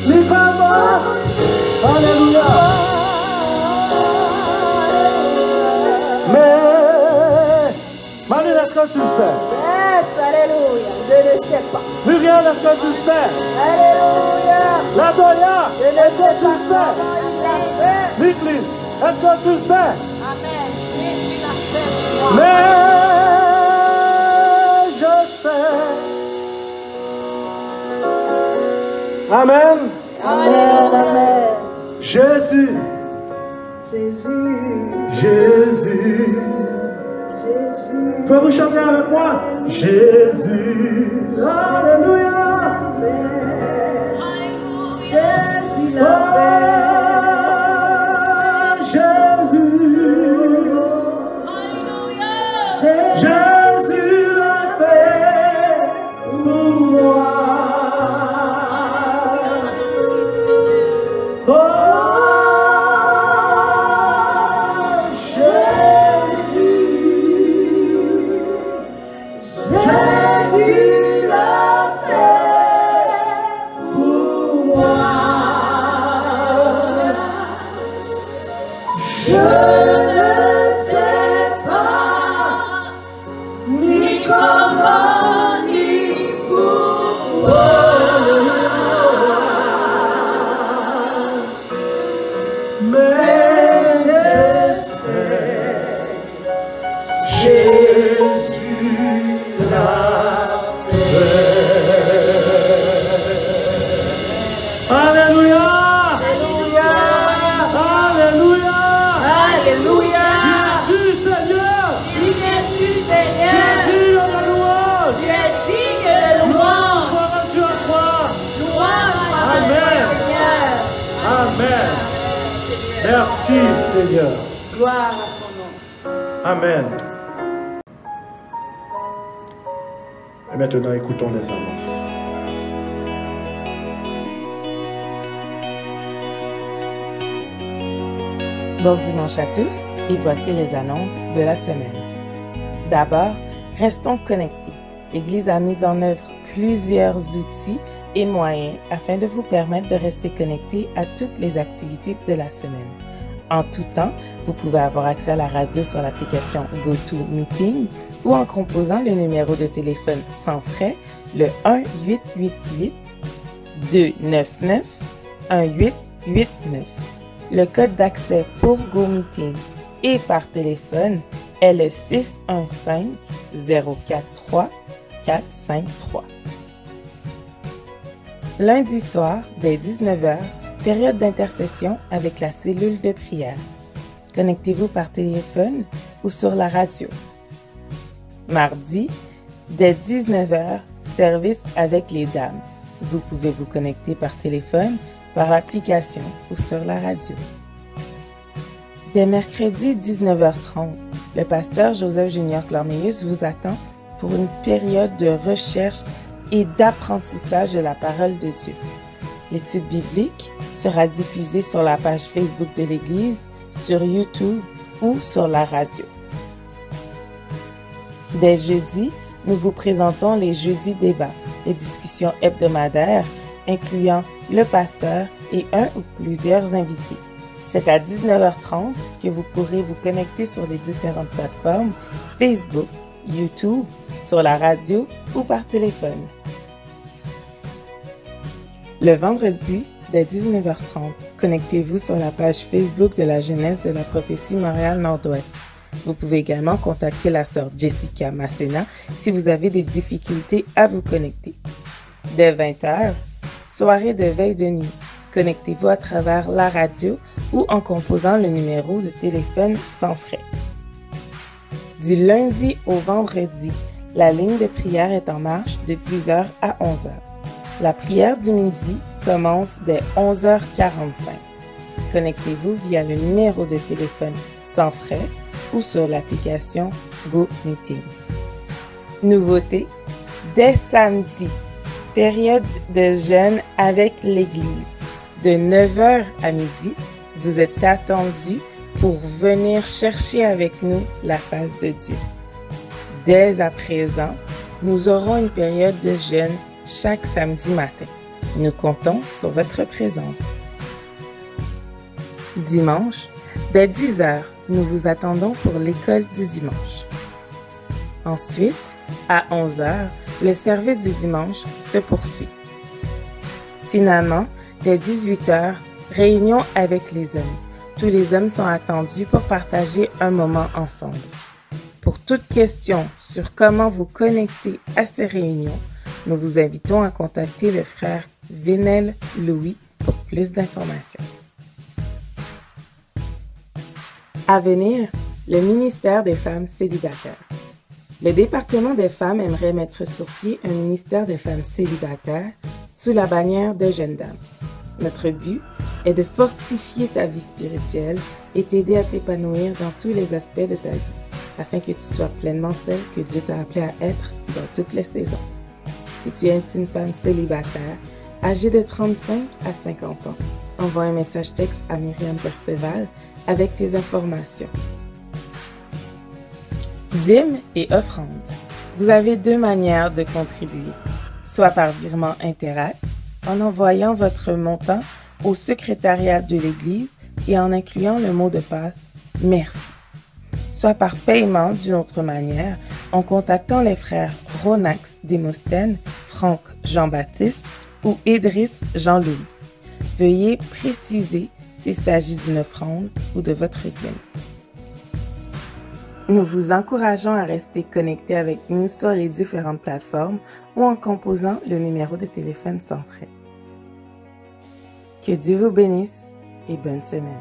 ni comment. Alléluia. Mais, Marine, est-ce que tu le sais? Yes, alléluia, je ne sais pas. Muriel, est-ce que tu le sais? Alléluia, Latoya, je ne est-ce que sais tu pas le sais? comment il l'a fait. Mikli, est-ce que tu le sais? Amen, Jésus l'a fait pour moi. Mais je sais. Amen. Amen, amen. Jésus, Jésus, Jésus. Jésus, Pouvez-vous chanter avec moi? Jésus. Alléluia. Jésus l'a fait. Oh, Jésus. Jésus l'a fait pour moi. Oh, Jésus l'a fait pour moi. Je ne sais pas ni comment ni pourquoi. mais Je sais, Jésus l'a Alléluia. Alléluia. Alléluia. Alléluia. Jésus Seigneur. Digne es-tu, Tu es Seigneur. digne de louange. Tu es digne de louange. Soit rendu à toi. Louange soit Amen. Seigneur. Amen. Merci Seigneur. Gloire à ton nom. Amen. Et maintenant, écoutons les annonces. Bon dimanche à tous et voici les annonces de la semaine. D'abord, restons connectés. L'Église a mis en œuvre plusieurs outils et moyens afin de vous permettre de rester connectés à toutes les activités de la semaine. En tout temps, vous pouvez avoir accès à la radio sur l'application GoToMeeting ou en composant le numéro de téléphone sans frais, le 1-888-299-1889. Le code d'accès pour GoMeeting et par téléphone est le 615-043-453. Lundi soir, dès 19h, période d'intercession avec la cellule de prière. Connectez-vous par téléphone ou sur la radio. Mardi, dès 19h, service avec les dames. Vous pouvez vous connecter par téléphone, par application ou sur la radio. Dès mercredi 19h30, le pasteur Joseph Junior Glormeus vous attend pour une période de recherche et d'apprentissage de la parole de Dieu. L'étude biblique sera diffusée sur la page Facebook de l'Église, sur YouTube ou sur la radio. Dès jeudi, nous vous présentons les jeudis débats, les discussions hebdomadaires incluant le pasteur et un ou plusieurs invités. C'est à 19h30 que vous pourrez vous connecter sur les différentes plateformes Facebook, YouTube, sur la radio ou par téléphone. Le vendredi, dès 19h30, connectez-vous sur la page Facebook de la jeunesse de la prophétie Montréal-Nord-Ouest. Vous pouvez également contacter la sœur Jessica Masséna si vous avez des difficultés à vous connecter. Dès 20h, soirée de veille de nuit. Connectez-vous à travers la radio ou en composant le numéro de téléphone sans frais. Du lundi au vendredi, la ligne de prière est en marche de 10h à 11h. La prière du midi commence dès 11h45. Connectez-vous via le numéro de téléphone sans frais ou sur l'application GoMeeting. Nouveauté, dès samedi, période de jeûne avec l'Église. De 9h à midi, vous êtes attendus pour venir chercher avec nous la face de Dieu. Dès à présent, nous aurons une période de jeûne chaque samedi matin. Nous comptons sur votre présence. Dimanche, dès 10h, nous vous attendons pour l'école du dimanche. Ensuite, à 11h, le service du dimanche se poursuit. Finalement, dès 18h, réunion avec les hommes. Tous les hommes sont attendus pour partager un moment ensemble. Pour toute question sur comment vous connecter à ces réunions, nous vous invitons à contacter le frère Vénel Louis pour plus d'informations. À venir, le ministère des femmes célibataires. Le département des femmes aimerait mettre sur pied un ministère des femmes célibataires sous la bannière de Jeunes Dames. Notre but est de fortifier ta vie spirituelle et t'aider à t'épanouir dans tous les aspects de ta vie, afin que tu sois pleinement celle que Dieu t'a appelée à être dans toutes les saisons. Si tu es une femme célibataire, âgée de 35 à 50 ans, envoie un message texte à Myriam Perceval avec tes informations. Dîmes et offrandes. Vous avez deux manières de contribuer, soit par virement Interact, en envoyant votre montant au secrétariat de l'Église et en incluant le mot de passe « Merci », soit par paiement d'une autre manière, en contactant les frères Ronax Démosthène, Franck Jean-Baptiste ou Idriss Jean-Louis. Veuillez préciser s'il s'agit d'une offrande ou de votre dîme. Nous vous encourageons à rester connectés avec nous sur les différentes plateformes ou en composant le numéro de téléphone sans frais. Que Dieu vous bénisse et bonne semaine.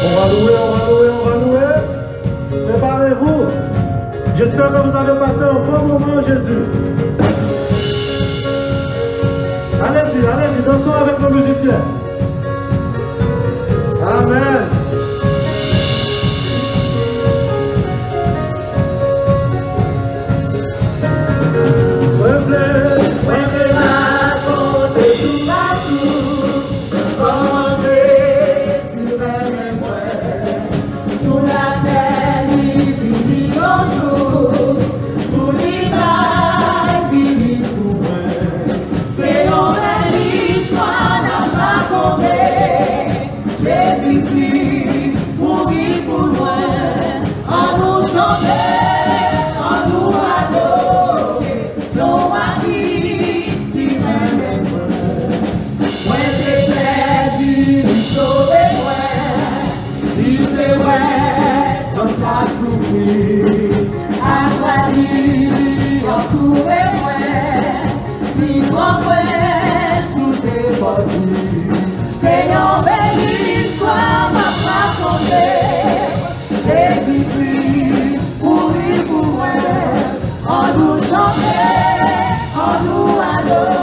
On va louer. Préparez-vous. J'espère que vous avez passé un bon moment, Jésus. Allez-y, allez-y, dansons avec nos musiciens. Amen. Seigneur, bénis toi, ma raconté, Jésus-Christ, pour lui, pour moi, en nous chanter, en nous adorer,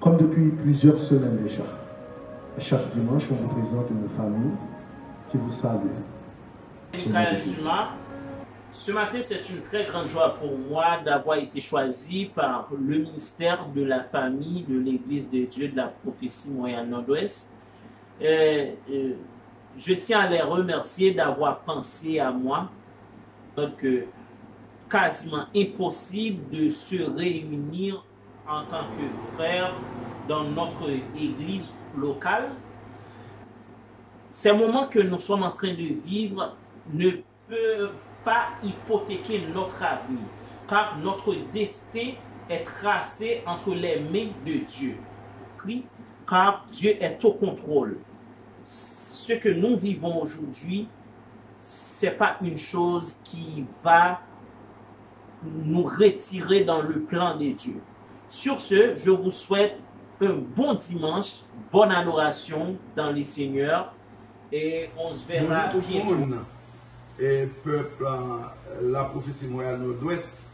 Comme depuis plusieurs semaines déjà, chaque dimanche, on vous présente une famille qui vous salue. Ce matin, c'est une très grande joie pour moi d'avoir été choisi par le ministère de la famille de l'Église de Dieu de la prophétie Montréal Nord-Ouest. Je tiens à les remercier d'avoir pensé à moi. Donc, quasiment impossible de se réunir en tant que frères dans notre église locale. Ces moments que nous sommes en train de vivre ne peuvent pas hypothéquer notre avenir, car notre destin est tracé entre les mains de Dieu. Oui, car Dieu est au contrôle. Ce que nous vivons aujourd'hui, ce n'est pas une chose qui va nous retirer dans le plan de Dieu. Sur ce, je vous souhaite un bon dimanche, bonne adoration dans les Seigneurs et on se verra bientôt. Et peuple, la prophétie Montréal Nord-Ouest,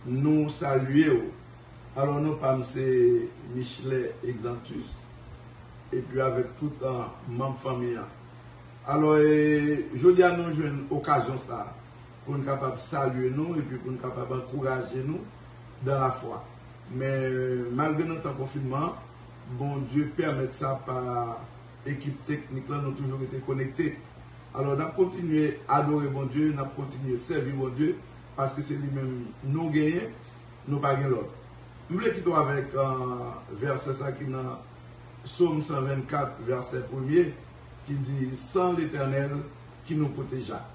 nous saluons. Alors nous sommes Michelet Exantus et puis avec toute membre famille. Alors je dis à nous une occasion ça pour nous capable saluer nous et puis pour nous capable encourager nous dans la foi. Mais malgré notre confinement, bon Dieu permet ça par équipe technique là, nous avons toujours été connectés. Alors, nous avons continué à adorer bon Dieu, nous avons continué à servir bon Dieu, parce que c'est lui-même nous gagnons, nous pas gagner l'autre. Je voulais quitter avec un verset ça qui est dans Psaume 124, verset 1er, qui dit sans l'Éternel qui nous protégea.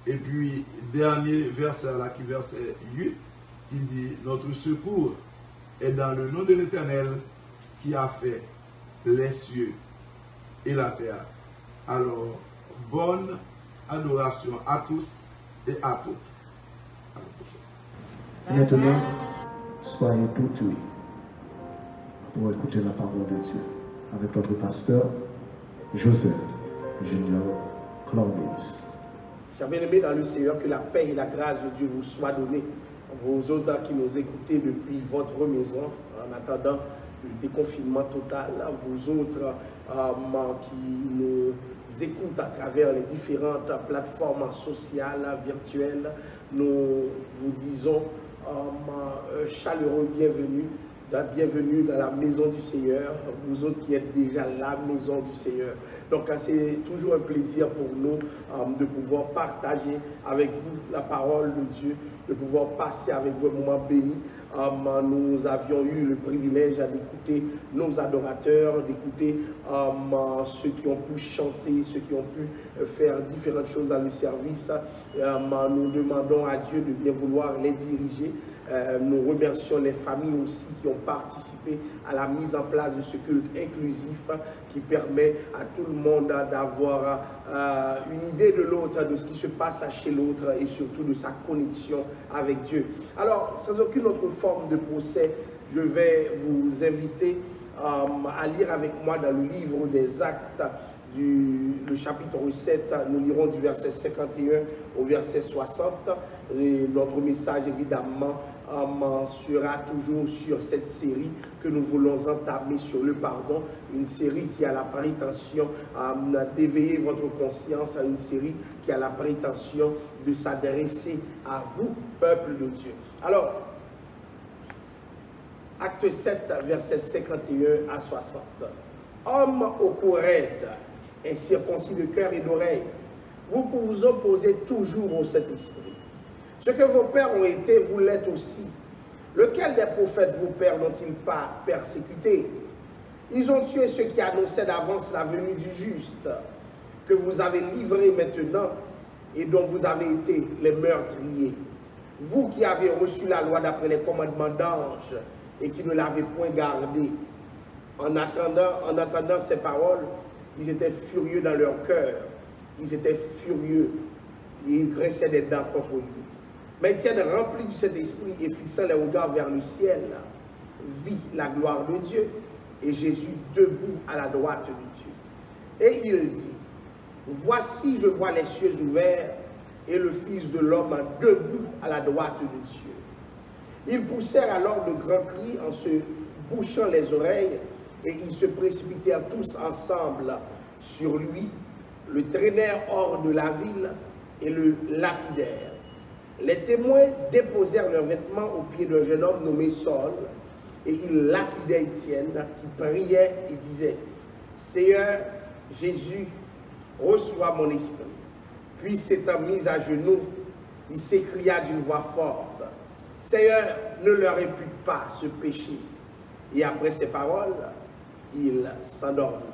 Et puis, dernier verset là, qui est verset 8, qui dit notre secours est dans le nom de l'Éternel qui a fait les cieux et la terre. Alors, bonne adoration à tous et à toutes. À la prochaine. Maintenant, soyez tout oui pour écouter la parole de Dieu avec notre pasteur Joseph Junior Claudius. Chers bien-aimés dans le Seigneur, que la paix et la grâce de Dieu vous soient données. Vos autres qui nous écoutez depuis votre maison, en attendant le déconfinement total, vous autres qui nous écoutent à travers les différentes plateformes sociales, virtuelles, nous vous disons chaleureux bienvenue dans la maison du Seigneur, vous autres qui êtes déjà la maison du Seigneur. Donc c'est toujours un plaisir pour nous de pouvoir partager avec vous la parole de Dieu, de pouvoir passer avec vous un moment béni nous avions eu le privilège d'écouter nos adorateurs, d'écouter ceux qui ont pu chanter, ceux qui ont pu faire différentes choses dans le service. Nous demandons à Dieu de bien vouloir les diriger. Nous remercions les familles aussi qui ont participé à la mise en place de ce culte inclusif qui permet à tout le monde d'avoir une idée de l'autre, de ce qui se passe chez l'autre et surtout de sa connexion avec Dieu. Alors, sans aucune autre forme de procès, je vais vous inviter à lire avec moi dans le livre des Actes, le chapitre 7, nous lirons du verset 51 au verset 60. Et notre message, évidemment, sera toujours sur cette série que nous voulons entamer sur le pardon, une série qui a la prétention d'éveiller votre conscience, une série qui a la prétention de s'adresser à vous, peuple de Dieu. Alors, Acte 7, verset 51 à 60. Homme au cou raide, incirconcis de cœur et d'oreille, vous vous opposez toujours au Saint-Esprit. Ce que vos pères ont été, vous l'êtes aussi. Lequel des prophètes vos pères n'ont-ils pas persécuté? Ils ont tué ceux qui annonçaient d'avance la venue du juste, que vous avez livré maintenant et dont vous avez été les meurtriers. Vous qui avez reçu la loi d'après les commandements d'anges et qui ne l'avez point gardée. En attendant ces paroles, ils étaient furieux dans leur cœur. Ils étaient furieux et ils graissaient des dents contre lui. Mais Étienne, rempli du Saint-Esprit et fixant les regards vers le ciel, vit la gloire de Dieu et Jésus debout à la droite de Dieu. Et il dit, voici, je vois les cieux ouverts et le Fils de l'homme debout à la droite de Dieu. Ils poussèrent alors de grands cris en se bouchant les oreilles et ils se précipitèrent tous ensemble sur lui, le traînèrent hors de la ville et le lapidèrent. Les témoins déposèrent leurs vêtements aux pieds d'un jeune homme nommé Saul et ils lapidaient Étienne qui priait et disait, Seigneur Jésus, reçois mon esprit. Puis s'étant mis à genoux, il s'écria d'une voix forte, Seigneur, ne leur impute pas ce péché. Et après ces paroles, il s'endormit.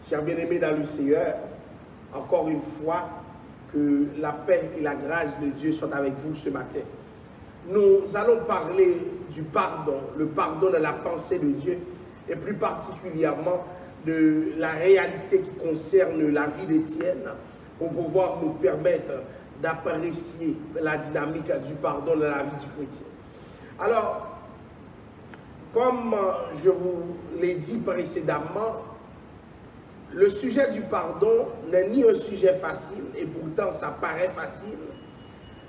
Chers bien-aimés dans le Seigneur, encore une fois, que la paix et la grâce de Dieu soient avec vous ce matin. Nous allons parler du pardon, le pardon de la pensée de Dieu, et plus particulièrement de la réalité qui concerne la vie d'Étienne, pour pouvoir nous permettre d'apprécier la dynamique du pardon dans la vie du chrétien. Alors, comme je vous l'ai dit précédemment, le sujet du pardon n'est ni un sujet facile, et pourtant ça paraît facile.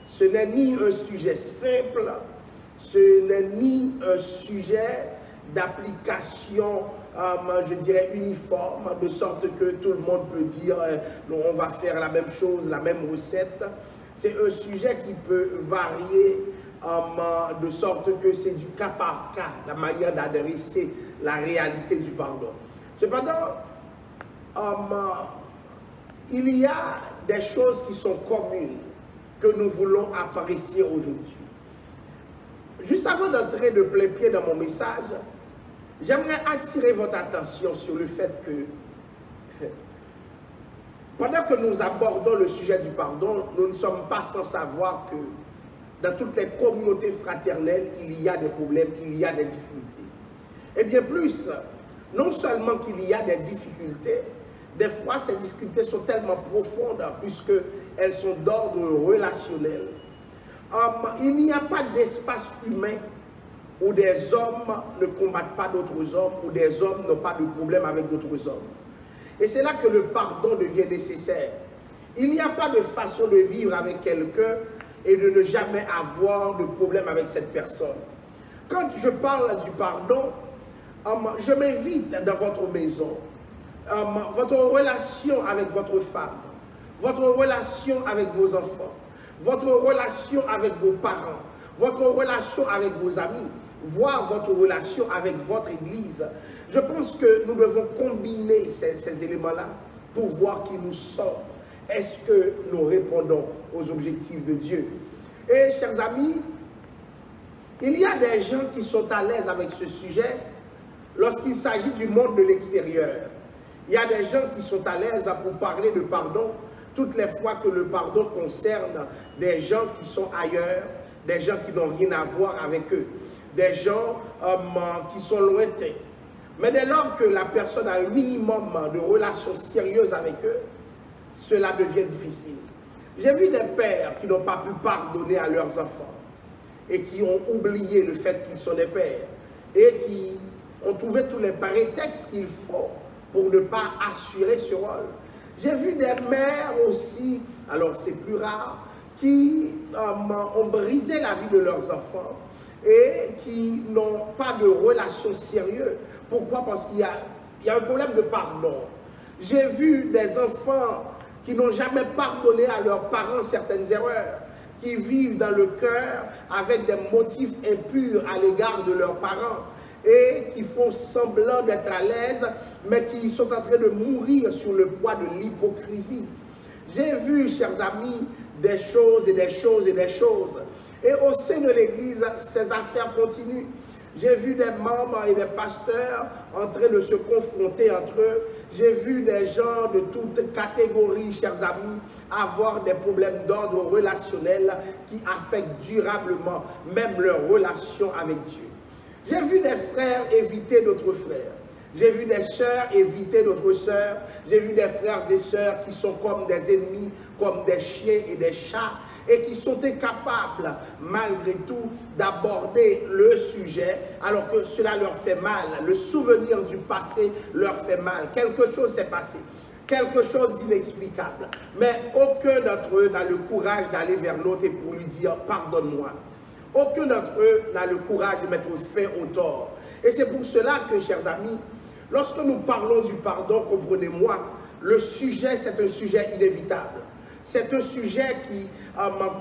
Ce n'est ni un sujet simple, ce n'est ni un sujet d'application, je dirais, uniforme, de sorte que tout le monde peut dire on va faire la même chose, la même recette. C'est un sujet qui peut varier de sorte que c'est du cas par cas, la manière d'adresser la réalité du pardon. Cependant, il y a des choses qui sont communes que nous voulons apprécier aujourd'hui. Juste avant d'entrer de plein pied dans mon message, j'aimerais attirer votre attention sur le fait que pendant que nous abordons le sujet du pardon, nous ne sommes pas sans savoir que dans toutes les communautés fraternelles, il y a des problèmes, il y a des difficultés. Et bien plus, non seulement qu'il y a des difficultés, des fois ces difficultés sont tellement profondes puisqu'elles sont d'ordre relationnel. Il n'y a pas d'espace humain où des hommes ne combattent pas d'autres hommes, où des hommes n'ont pas de problème avec d'autres hommes. Et c'est là que le pardon devient nécessaire. Il n'y a pas de façon de vivre avec quelqu'un et de ne jamais avoir de problème avec cette personne. Quand je parle du pardon, je m'invite dans votre maison, votre relation avec votre femme, votre relation avec vos enfants, votre relation avec vos parents, votre relation avec vos amis, voire votre relation avec votre église. Je pense que nous devons combiner ces éléments-là pour voir qui nous sommes. Est-ce que nous répondons aux objectifs de Dieu? Et chers amis, Il y a des gens qui sont à l'aise avec ce sujet lorsqu'il s'agit du monde de l'extérieur. Il y a des gens qui sont à l'aise pour parler de pardon toutes les fois que le pardon concerne des gens qui sont ailleurs, des gens qui n'ont rien à voir avec eux, des gens qui sont lointains. Mais dès lors que la personne a un minimum de relations sérieuses avec eux, cela devient difficile. J'ai vu des pères qui n'ont pas pu pardonner à leurs enfants et qui ont oublié le fait qu'ils sont des pères et qui ont trouvé tous les prétextes qu'il faut pour ne pas assurer ce rôle. J'ai vu des mères aussi, alors c'est plus rare, qui ont brisé la vie de leurs enfants et qui n'ont pas de relation sérieuse. Pourquoi? Parce qu'il y a un problème de pardon. J'ai vu des enfants qui n'ont jamais pardonné à leurs parents certaines erreurs, qui vivent dans le cœur avec des motifs impurs à l'égard de leurs parents et qui font semblant d'être à l'aise, mais qui sont en train de mourir sur le poids de l'hypocrisie. J'ai vu, chers amis, des choses et des choses et des choses. Et au sein de l'Église, ces affaires continuent. J'ai vu des membres et des pasteurs en train de se confronter entre eux. J'ai vu des gens de toutes catégories, chers amis, avoir des problèmes d'ordre relationnel qui affectent durablement même leur relation avec Dieu. J'ai vu des frères éviter d'autres frères. J'ai vu des sœurs éviter d'autres sœurs. J'ai vu des frères et sœurs qui sont comme des ennemis, comme des chiens et des chats, et qui sont incapables, malgré tout, d'aborder le sujet, alors que cela leur fait mal. Le souvenir du passé leur fait mal. Quelque chose s'est passé, quelque chose d'inexplicable. Mais aucun d'entre eux n'a le courage d'aller vers l'autre et pour lui dire « pardonne-moi ». Aucun d'entre eux n'a le courage de mettre fin au tort. Et c'est pour cela que, chers amis, lorsque nous parlons du pardon, comprenez-moi, le sujet, c'est un sujet inévitable. C'est un sujet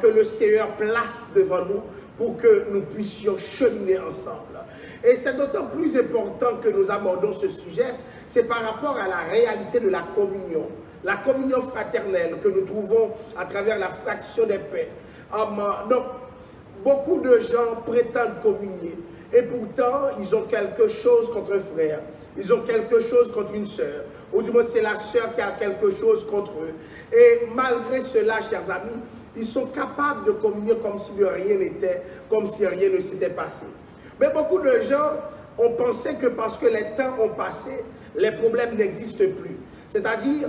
que le Seigneur place devant nous pour que nous puissions cheminer ensemble. Et c'est d'autant plus important que nous abordons ce sujet, c'est par rapport à la réalité de la communion fraternelle que nous trouvons à travers la fraction des pains. Donc, beaucoup de gens prétendent communier et pourtant ils ont quelque chose contre un frère, ils ont quelque chose contre une sœur, ou du moins c'est la sœur qui a quelque chose contre eux. Et malgré cela, chers amis, ils sont capables de communier comme si de rien n'était, comme si rien ne s'était passé. Mais beaucoup de gens ont pensé que parce que les temps ont passé, les problèmes n'existent plus. C'est-à-dire,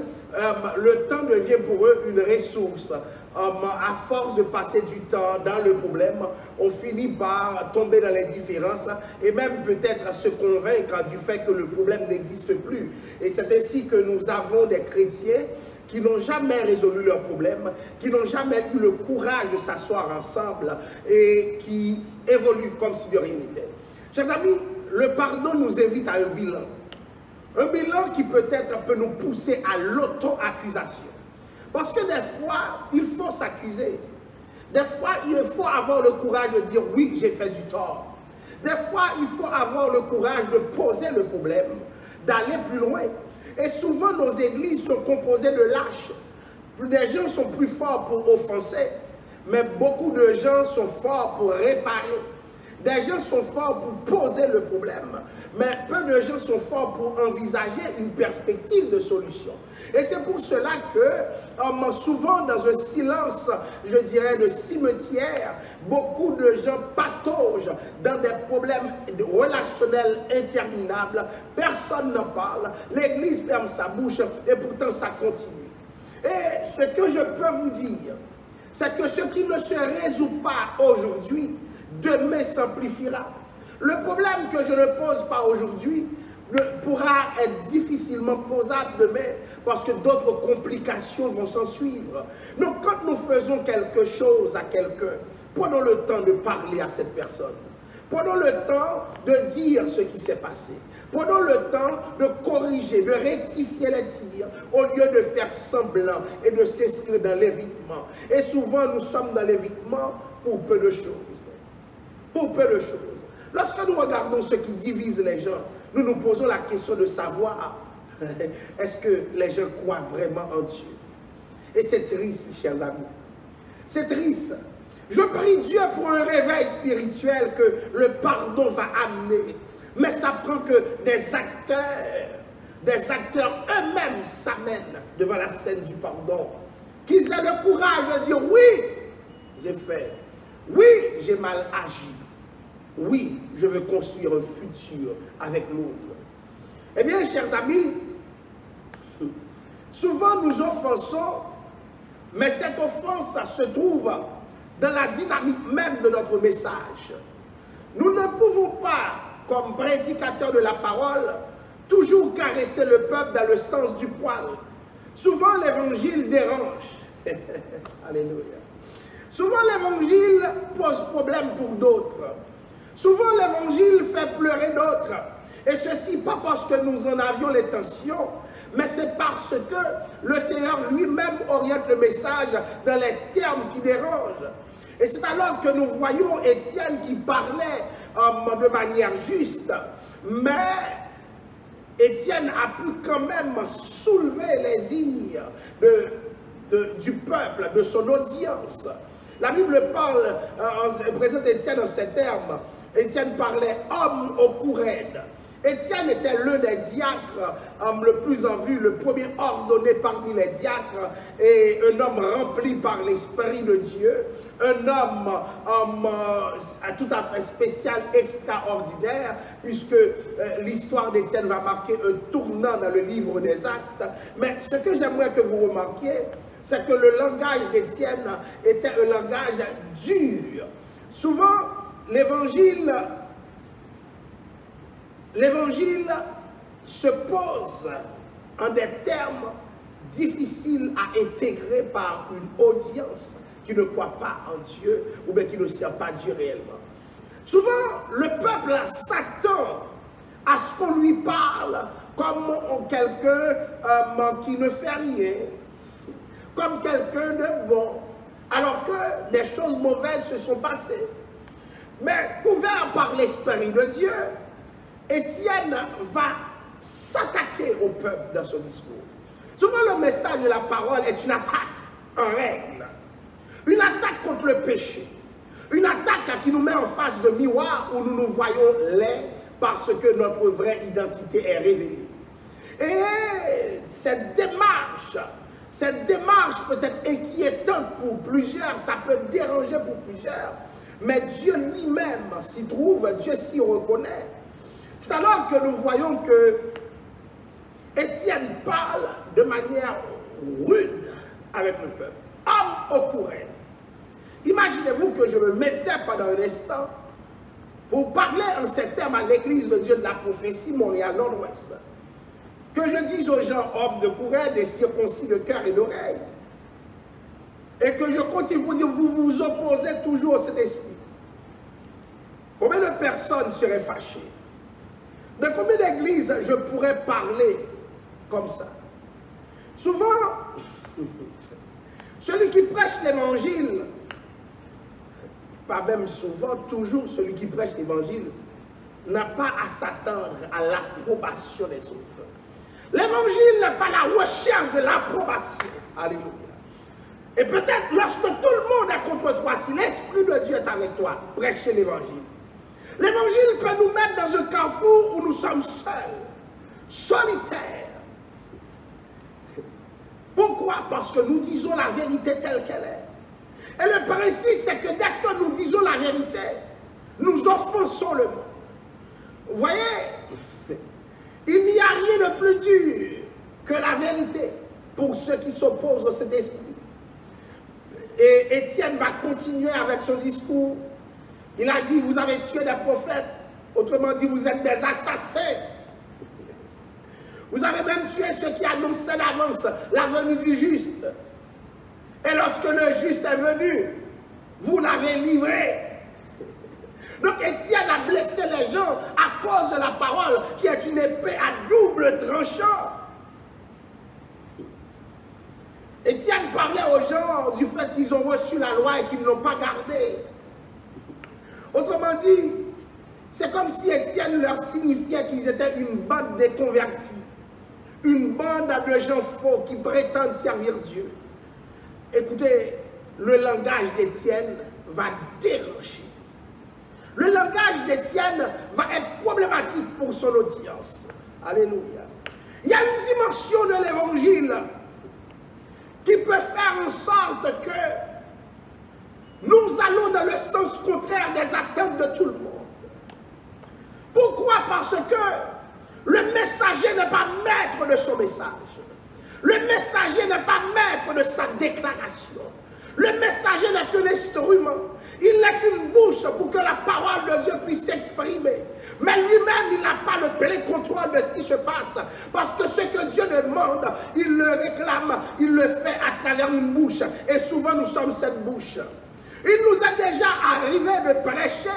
le temps devient pour eux une ressource. À force de passer du temps dans le problème, on finit par tomber dans les différences et même peut-être se convaincre du fait que le problème n'existe plus. Et c'est ainsi que nous avons des chrétiens qui n'ont jamais résolu leurs problèmes, qui n'ont jamais eu le courage de s'asseoir ensemble et qui évoluent comme si de rien n'était. Chers amis, le pardon nous invite à un bilan. Un bilan qui peut-être peut nous pousser à l'auto-accusation. Parce que des fois, il faut s'accuser. Des fois, il faut avoir le courage de dire « oui, j'ai fait du tort ». Des fois, il faut avoir le courage de poser le problème, d'aller plus loin. Et souvent, nos églises sont composées de lâches. Des gens sont plus forts pour offenser, mais beaucoup de gens sont forts pour réparer. Des gens sont forts pour poser le problème, mais peu de gens sont forts pour envisager une perspective de solution. Et c'est pour cela que, souvent dans un silence, je dirais, de cimetière, beaucoup de gens pataugent dans des problèmes relationnels interminables. Personne n'en parle, l'Église ferme sa bouche et pourtant ça continue. Et ce que je peux vous dire, c'est que ce qui ne se résout pas aujourd'hui, demain s'amplifiera. Le problème que je ne pose pas aujourd'hui pourra être difficilement posable demain parce que d'autres complications vont s'en suivre. Donc quand nous faisons quelque chose à quelqu'un, prenons le temps de parler à cette personne. Prenons le temps de dire ce qui s'est passé. Prenons le temps de corriger, de rectifier les tirs, au lieu de faire semblant et de s'inscrire dans l'évitement. Et souvent, nous sommes dans l'évitement pour peu de choses. Pour peu de choses. Lorsque nous regardons ce qui divise les gens, nous nous posons la question de savoir, est-ce que les gens croient vraiment en Dieu? Et c'est triste, chers amis. C'est triste. Je prie Dieu pour un réveil spirituel que le pardon va amener. Mais ça prend que des acteurs eux-mêmes s'amènent devant la scène du pardon. Qu'ils aient le courage de dire oui, j'ai fait. Oui, j'ai mal agi. Oui, je veux construire un futur avec l'autre. Eh bien, chers amis, souvent nous offensons, mais cette offense se trouve dans la dynamique même de notre message. Nous ne pouvons pas, comme prédicateurs de la parole, toujours caresser le peuple dans le sens du poil. Souvent l'évangile dérange. Alléluia. Souvent l'évangile pose problème pour d'autres. Souvent l'évangile fait pleurer d'autres. Et ceci pas parce que nous en avions l'intention, mais c'est parce que le Seigneur lui-même oriente le message dans les termes qui dérangent. Et c'est alors que nous voyons Étienne qui parlait de manière juste, mais Étienne a pu quand même soulever les ires du peuple, de son audience. La Bible présente Étienne en ces termes. Étienne parlait homme au cou raide. Étienne était l'un des diacres le plus en vue, le premier ordonné parmi les diacres, et un homme rempli par l'Esprit de Dieu, un homme tout à fait spécial, extraordinaire, puisque l'histoire d'Étienne va marquer un tournant dans le livre des Actes. Mais ce que j'aimerais que vous remarquiez, c'est que le langage d'Étienne était un langage dur. Souvent, l'évangile se pose en des termes difficiles à intégrer par une audience qui ne croit pas en Dieu ou bien qui ne sert pas Dieu réellement. Souvent, le peuple s'attend à ce qu'on lui parle comme quelqu'un qui ne fait rien, comme quelqu'un de bon, alors que des choses mauvaises se sont passées. Mais couvert par l'Esprit de Dieu, Étienne va s'attaquer au peuple dans son discours. Souvent, le message de la parole est une attaque en règle. Une attaque contre le péché. Une attaque qui nous met en face de miroir où nous nous voyons laids parce que notre vraie identité est révélée. Et cette démarche peut être inquiétante pour plusieurs, ça peut déranger pour plusieurs, mais Dieu lui-même s'y trouve, Dieu s'y reconnaît. C'est alors que nous voyons que Étienne parle de manière rude avec le peuple. Homme au cou raide. Imaginez-vous que je me mettais pendant un instant pour parler en ces termes à l'église de Dieu de la prophétie Montréal Nord-Ouest. Que je dise aux gens, hommes de cou raide et circoncis de cœur et d'oreille. Et que je continue pour dire, vous vous opposez toujours à cet esprit. Combien de personnes seraient fâchées? De combien d'églises je pourrais parler comme ça? Souvent, celui qui prêche l'évangile, pas même souvent, toujours celui qui prêche l'évangile, n'a pas à s'attendre à l'approbation des autres. L'évangile n'est pas la recherche de l'approbation. Alléluia. Et peut-être lorsque tout le monde est contre toi, si l'Esprit de Dieu est avec toi, prêchez l'évangile. L'évangile peut nous mettre dans un carrefour où nous sommes seuls, solitaires. Pourquoi? Parce que nous disons la vérité telle qu'elle est. Et le principe, c'est que dès que nous disons la vérité, nous offensons le monde. Vous voyez, il n'y a rien de plus dur que la vérité pour ceux qui s'opposent à cet esprit. Et Étienne va continuer avec son discours. Il a dit, vous avez tué des prophètes. Autrement dit, vous êtes des assassins. Vous avez même tué ceux qui annonçaient d'avance la venue du juste. Et lorsque le juste est venu, vous l'avez livré. Donc Étienne a blessé les gens à cause de la parole qui est une épée à double tranchant. Étienne parlait aux gens du fait qu'ils ont reçu la loi et qu'ils ne l'ont pas gardée. Autrement dit, c'est comme si Étienne leur signifiait qu'ils étaient une bande de convertis, une bande de gens faux qui prétendent servir Dieu. Écoutez, le langage d'Étienne va déranger. Le langage d'Étienne va être problématique pour son audience. Alléluia. Il y a une dimension de l'évangile qui peut faire en sorte que nous allons dans le sens contraire des attentes de tout le monde. Pourquoi? Parce que le messager n'est pas maître de son message. Le messager n'est pas maître de sa déclaration. Le messager n'est qu'un instrument. Il n'est qu'une bouche pour que la parole de Dieu puisse s'exprimer. Mais lui-même, il n'a pas le plein contrôle de ce qui se passe. Parce que ce que Dieu demande, il le réclame, il le fait à travers une bouche. Et souvent, nous sommes cette bouche. Il nous est déjà arrivé de prêcher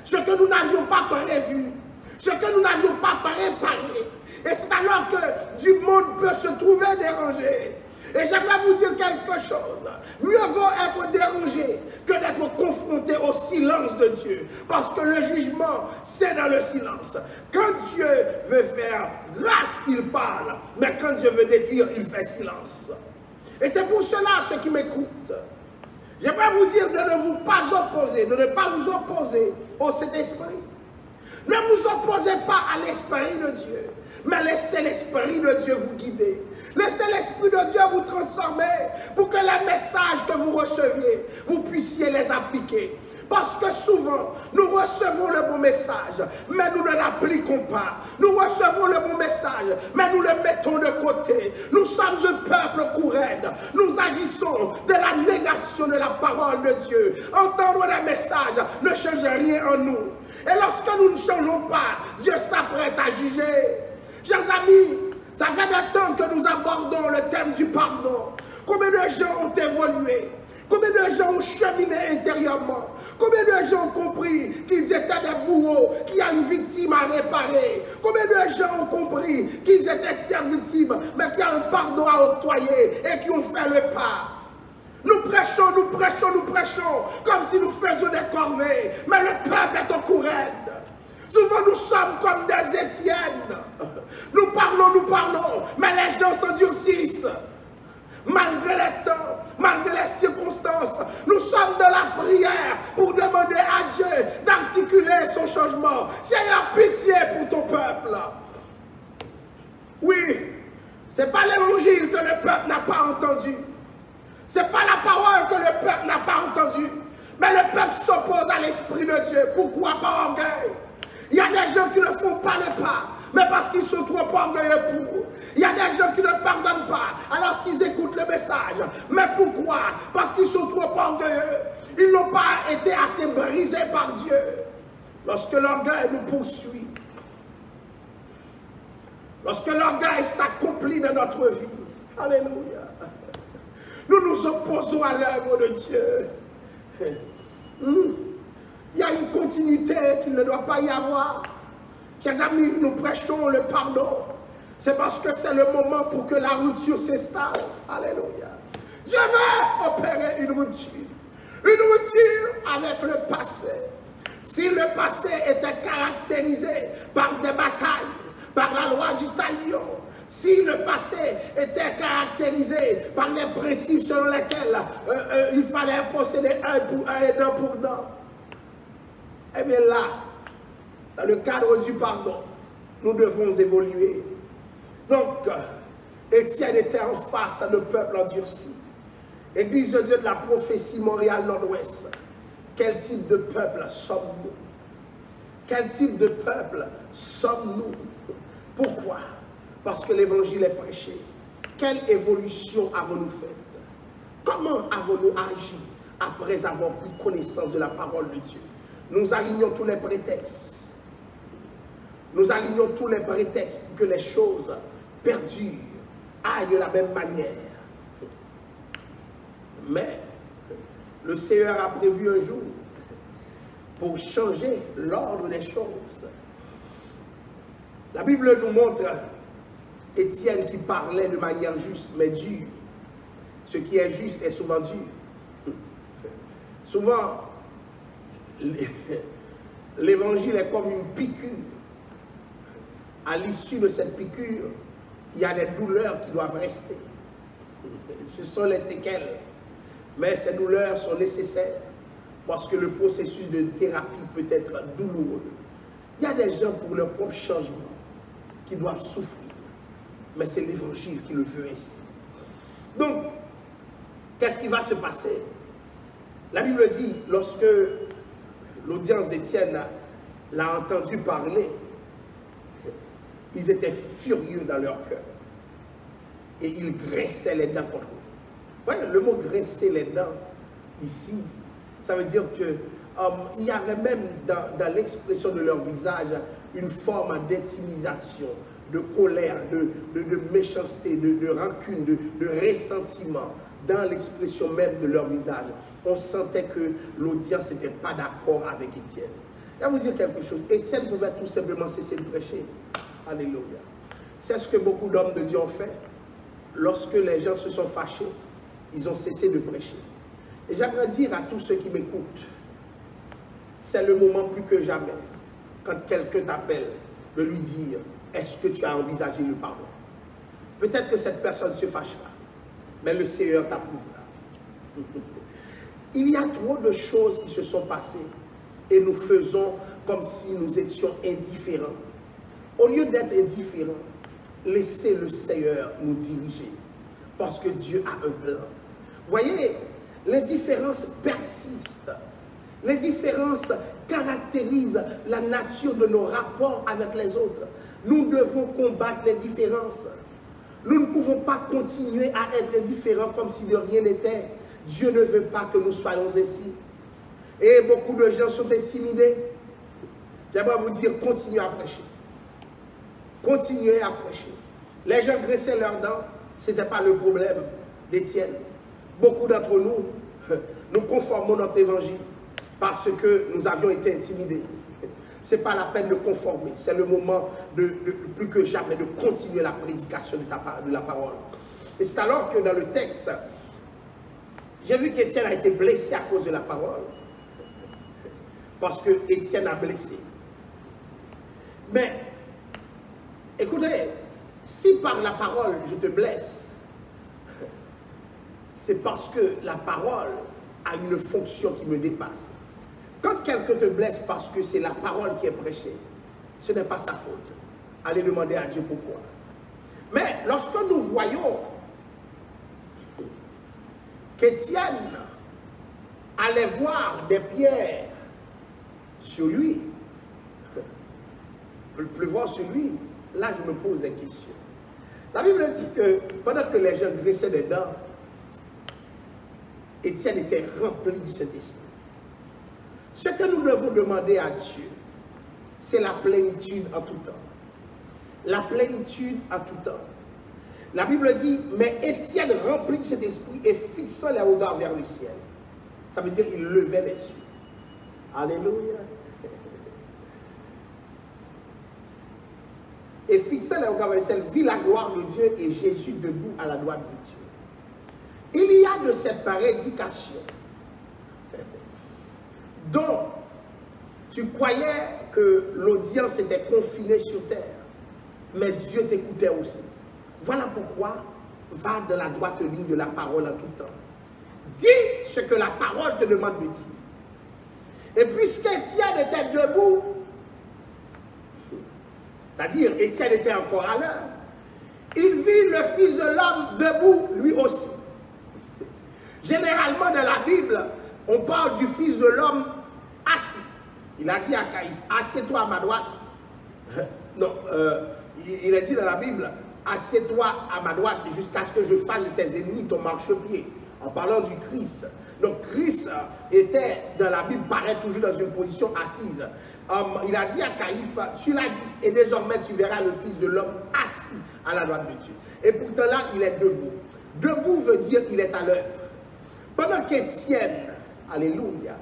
ce que nous n'avions pas prévu, ce que nous n'avions pas préparé. Et c'est alors que du monde peut se trouver dérangé. Et j'aimerais vous dire quelque chose. Mieux vaut être dérangé que d'être confronté au silence de Dieu. Parce que le jugement, c'est dans le silence. Quand Dieu veut faire grâce, il parle. Mais quand Dieu veut détruire, il fait silence. Et c'est pour cela, ceux qui m'écoutent, j'aimerais vous dire de ne vous pas opposer, de ne pas vous opposer au Saint-Esprit. Ne vous opposez pas à l'Esprit de Dieu, mais laissez l'Esprit de Dieu vous guider. Laissez l'Esprit de Dieu vous transformer pour que les messages que vous receviez, vous puissiez les appliquer. Parce que souvent, nous recevons le bon message, mais nous ne l'appliquons pas. Nous recevons le bon message, mais nous le mettons de côté. Nous sommes un peuple courant. Nous agissons de la négation de la parole de Dieu. Entendre les messages ne change rien en nous. Et lorsque nous ne changeons pas, Dieu s'apprête à juger. Chers amis, ça fait du temps que nous abordons le thème du pardon. Combien de gens ont évolué? Combien de gens ont cheminé intérieurement? Combien de gens ont compris qu'ils étaient des bourreaux, qu'il y a une victime à réparer? Combien de gens ont compris qu'ils étaient certes victimes, mais qu'il y a un pardon à octroyer et qui ont fait le pas? Nous prêchons, nous prêchons, nous prêchons, comme si nous faisions des corvées, mais le peuple est au courant. Souvent nous sommes comme des Étienne. Nous parlons, mais les gens s'endurcissent. Malgré les temps, malgré les circonstances, nous sommes dans la prière pour demander à Dieu d'articuler son changement. Seigneur, pitié pour ton peuple. Oui, ce n'est pas l'évangile que le peuple n'a pas entendu. Ce n'est pas la parole que le peuple n'a pas entendue. Mais le peuple s'oppose à l'Esprit de Dieu. Pourquoi? Par orgueil. Il y a des gens qui ne font pas le pas, mais parce qu'ils sont trop orgueilleux pour. Il y a des gens qui ne pardonnent pas alors qu'ils écoutent le message. Mais pourquoi? Parce qu'ils sont trop orgueilleux. Ils n'ont pas été assez brisés par Dieu. Lorsque l'orgueil nous poursuit, lorsque l'orgueil s'accomplit dans notre vie, alléluia, nous nous opposons à l'œuvre de Dieu. Il y a une continuité qu'il ne doit pas y avoir. Chers amis, nous prêchons le pardon. C'est parce que c'est le moment pour que la rupture s'installe. Alléluia. Dieu veut opérer une rupture. Une rupture avec le passé. Si le passé était caractérisé par des batailles, par la loi du talion, si le passé était caractérisé par les principes selon lesquels il fallait posséder un pour un et dent pour dent, eh bien là, dans le cadre du pardon, nous devons évoluer. Donc, Étienne était en face à nos peuples endurcis. Église de Dieu de la prophétie Montréal Nord-Ouest. Quel type de peuple sommes-nous? Quel type de peuple sommes-nous? Pourquoi? Parce que l'évangile est prêché. Quelle évolution avons-nous faite? Comment avons-nous agi après avoir pris connaissance de la parole de Dieu? Nous alignons tous les prétextes. Nous alignons tous les prétextes pour que les choses perdurent, aillent de la même manière. Mais le Seigneur a prévu un jour pour changer l'ordre des choses. La Bible nous montre Étienne qui parlait de manière juste, mais dure. Ce qui est juste est souvent dur. Souvent, l'évangile est comme une piqûre. À l'issue de cette piqûre, il y a des douleurs qui doivent rester. Ce sont les séquelles. Mais ces douleurs sont nécessaires parce que le processus de thérapie peut être douloureux. Il y a des gens pour leur propre changement qui doivent souffrir, mais c'est l'évangile qui le veut ainsi. Donc, qu'est-ce qui va se passer? La Bible dit, lorsque l'audience d'Étienne l'a entendu parler, ils étaient furieux dans leur cœur et ils graissaient les dents contre eux. Voyez, le mot graisser les dents ici, ça veut dire que il y avait même dans l'expression de leur visage une forme d'intimidation, de colère, de méchanceté, de rancune, de ressentiment dans l'expression même de leur visage. On sentait que l'audience n'était pas d'accord avec Étienne. Je vais vous dire quelque chose. Étienne pouvait tout simplement cesser de prêcher. Alléluia. C'est ce que beaucoup d'hommes de Dieu ont fait. Lorsque les gens se sont fâchés, ils ont cessé de prêcher. Et j'aimerais dire à tous ceux qui m'écoutent, c'est le moment plus que jamais, quand quelqu'un t'appelle, de lui dire, est-ce que tu as envisagé le pardon? Peut-être que cette personne se fâchera, mais le Seigneur t'approuvera. Il y a trop de choses qui se sont passées et nous faisons comme si nous étions indifférents. Au lieu d'être indifférents, laissez le Seigneur nous diriger, parce que Dieu a un plan. Voyez, l'indifférence persiste. L'indifférence caractérise la nature de nos rapports avec les autres. Nous devons combattre l'indifférence. Nous ne pouvons pas continuer à être indifférents comme si de rien n'était. Dieu ne veut pas que nous soyons ainsi. Et beaucoup de gens sont intimidés. J'aimerais vous dire, continuez à prêcher. Continuez à prêcher. Les gens graissaient leurs dents, ce n'était pas le problème d'Étienne. Beaucoup d'entre nous, nous conformons notre évangile parce que nous avions été intimidés. Ce n'est pas la peine de conformer, c'est le moment de plus que jamais de continuer la prédication de la parole. Et c'est alors que dans le texte, j'ai vu qu'Étienne a été blessé à cause de la parole. Parce que Étienne a blessé. Mais, écoutez, si par la parole je te blesse, c'est parce que la parole a une fonction qui me dépasse. Quand quelqu'un te blesse parce que c'est la parole qui est prêchée, ce n'est pas sa faute. Allez demander à Dieu pourquoi. Mais lorsque nous voyons qu'Étienne allait voir des pierres sur lui, pleuvoir sur lui, là je me pose des questions. La Bible dit que pendant que les gens graissaient les dents, Étienne était rempli du Saint-Esprit. Ce que nous devons demander à Dieu, c'est la plénitude en tout temps. La plénitude en tout temps. La Bible dit, mais Étienne rempli de cet esprit et fixant les regards vers le ciel. Ça veut dire qu'il levait les yeux. Alléluia. Et fixant les regards vers le ciel, vit la gloire de Dieu et Jésus debout à la droite de Dieu. Il y a de ces prédications dont tu croyais que l'audience était confinée sur terre, mais Dieu t'écoutait aussi. Voilà pourquoi va dans la droite ligne de la parole en tout temps. Dis ce que la parole te demande de dire. Et puisqu'Étienne était debout, c'est-à-dire Étienne était encore à l'heure, il vit le Fils de l'homme debout lui aussi. Généralement dans la Bible, on parle du Fils de l'homme assis. Il a dit à Caïphe, assieds-toi à ma droite. Non, il a dit dans la Bible, assieds-toi à ma droite jusqu'à ce que je fasse de tes ennemis ton marchepied. En parlant du Christ. Donc Christ était, dans la Bible, paraît toujours dans une position assise. Il a dit à Caïphe, tu l'as dit, et désormais tu verras le Fils de l'homme assis à la droite de Dieu. Et pourtant là, il est debout. Debout veut dire qu'il est à l'œuvre. Pendant qu'Étienne, alléluia,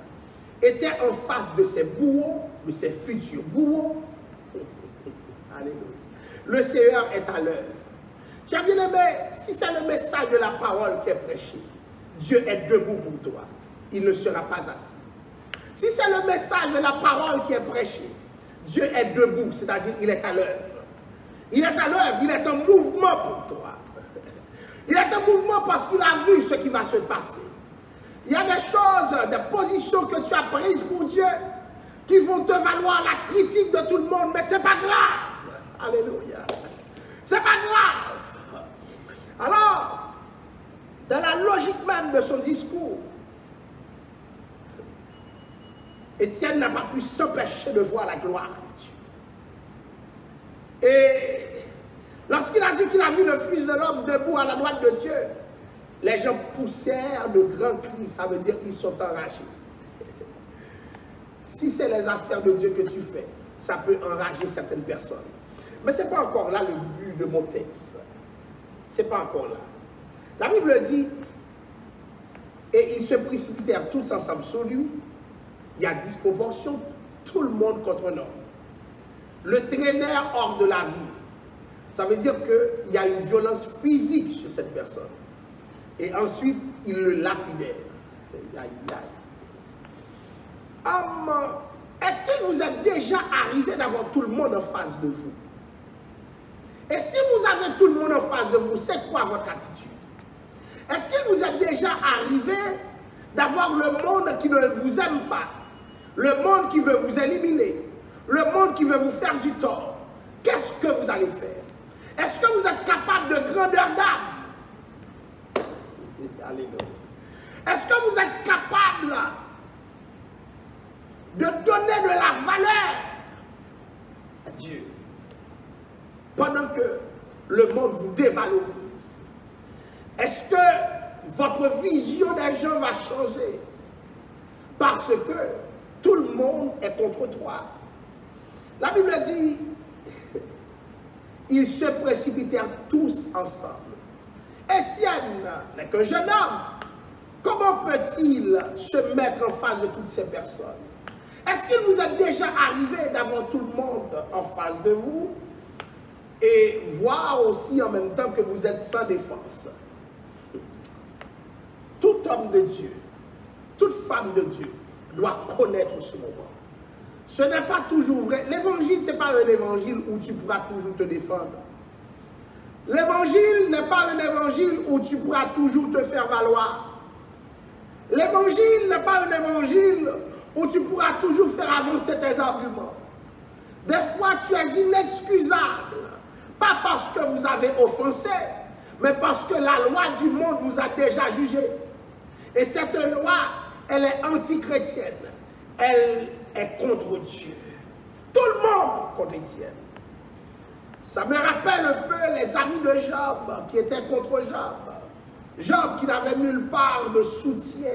était en face de ses bourreaux, de ses futurs bourreaux, alléluia, le Seigneur est à l'œuvre. J'ai bien aimé, si c'est le message de la parole qui est prêché, Dieu est debout pour toi. Il ne sera pas assis. Si c'est le message de la parole qui est prêché, Dieu est debout, c'est-à-dire il est à l'œuvre. Il est à l'œuvre, il est en mouvement pour toi. Il est en mouvement parce qu'il a vu ce qui va se passer. Il y a des choses, des positions que tu as prises pour Dieu qui vont te valoir la critique de tout le monde, mais ce n'est pas grave. Alléluia. C'est pas grave. Alors, dans la logique même de son discours, Étienne n'a pas pu s'empêcher de voir la gloire de Dieu. Et lorsqu'il a dit qu'il a vu le Fils de l'homme debout à la droite de Dieu, les gens poussèrent de grands cris. Ça veut dire qu'ils sont enragés. Si c'est les affaires de Dieu que tu fais, ça peut enrager certaines personnes. Mais ce n'est pas encore là le but de mon texte. Ce n'est pas encore là. La Bible dit, et ils se précipitèrent tous ensemble sur lui. Il y a disproportion, tout le monde contre un homme. Le traînèrent hors de la ville. Ça veut dire qu'il y a une violence physique sur cette personne. Et ensuite, ils le lapidèrent. Est-ce qu'il vous est déjà arrivé d'avoir tout le monde en face de vous? Et si vous avez tout le monde en face de vous, c'est quoi votre attitude? Est-ce qu'il vous est déjà arrivé d'avoir le monde qui ne vous aime pas, le monde qui veut vous éliminer, le monde qui veut vous faire du tort? Qu'est-ce que vous allez faire? Est-ce que vous êtes capable de grandeur d'âme? Alléluia. Est-ce que vous êtes capable de donner de la valeur à Dieu pendant que le monde vous dévalorise? Est-ce que votre vision des gens va changer parce que tout le monde est contre toi? La Bible dit, ils se précipitèrent tous ensemble. Étienne n'est qu'un jeune homme. Comment peut-il se mettre en face de toutes ces personnes? Est-ce qu'il vous est déjà arrivé d'avoir tout le monde en face de vous et voir aussi en même temps que vous êtes sans défense? Tout homme de Dieu, toute femme de Dieu doit connaître ce moment. Ce n'est pas toujours vrai. L'évangile, ce n'est pas un évangile où tu pourras toujours te défendre. L'évangile n'est pas un évangile où tu pourras toujours te faire valoir. L'évangile n'est pas un évangile où tu pourras toujours faire avancer tes arguments. Des fois, tu es inexcusable. Pas parce que vous avez offensé, mais parce que la loi du monde vous a déjà jugé. Et cette loi, elle est anti-chrétienne. Elle est contre Dieu. Tout le monde contre Étienne. Ça me rappelle un peu les amis de Job qui étaient contre Job. Job qui n'avait nulle part de soutien.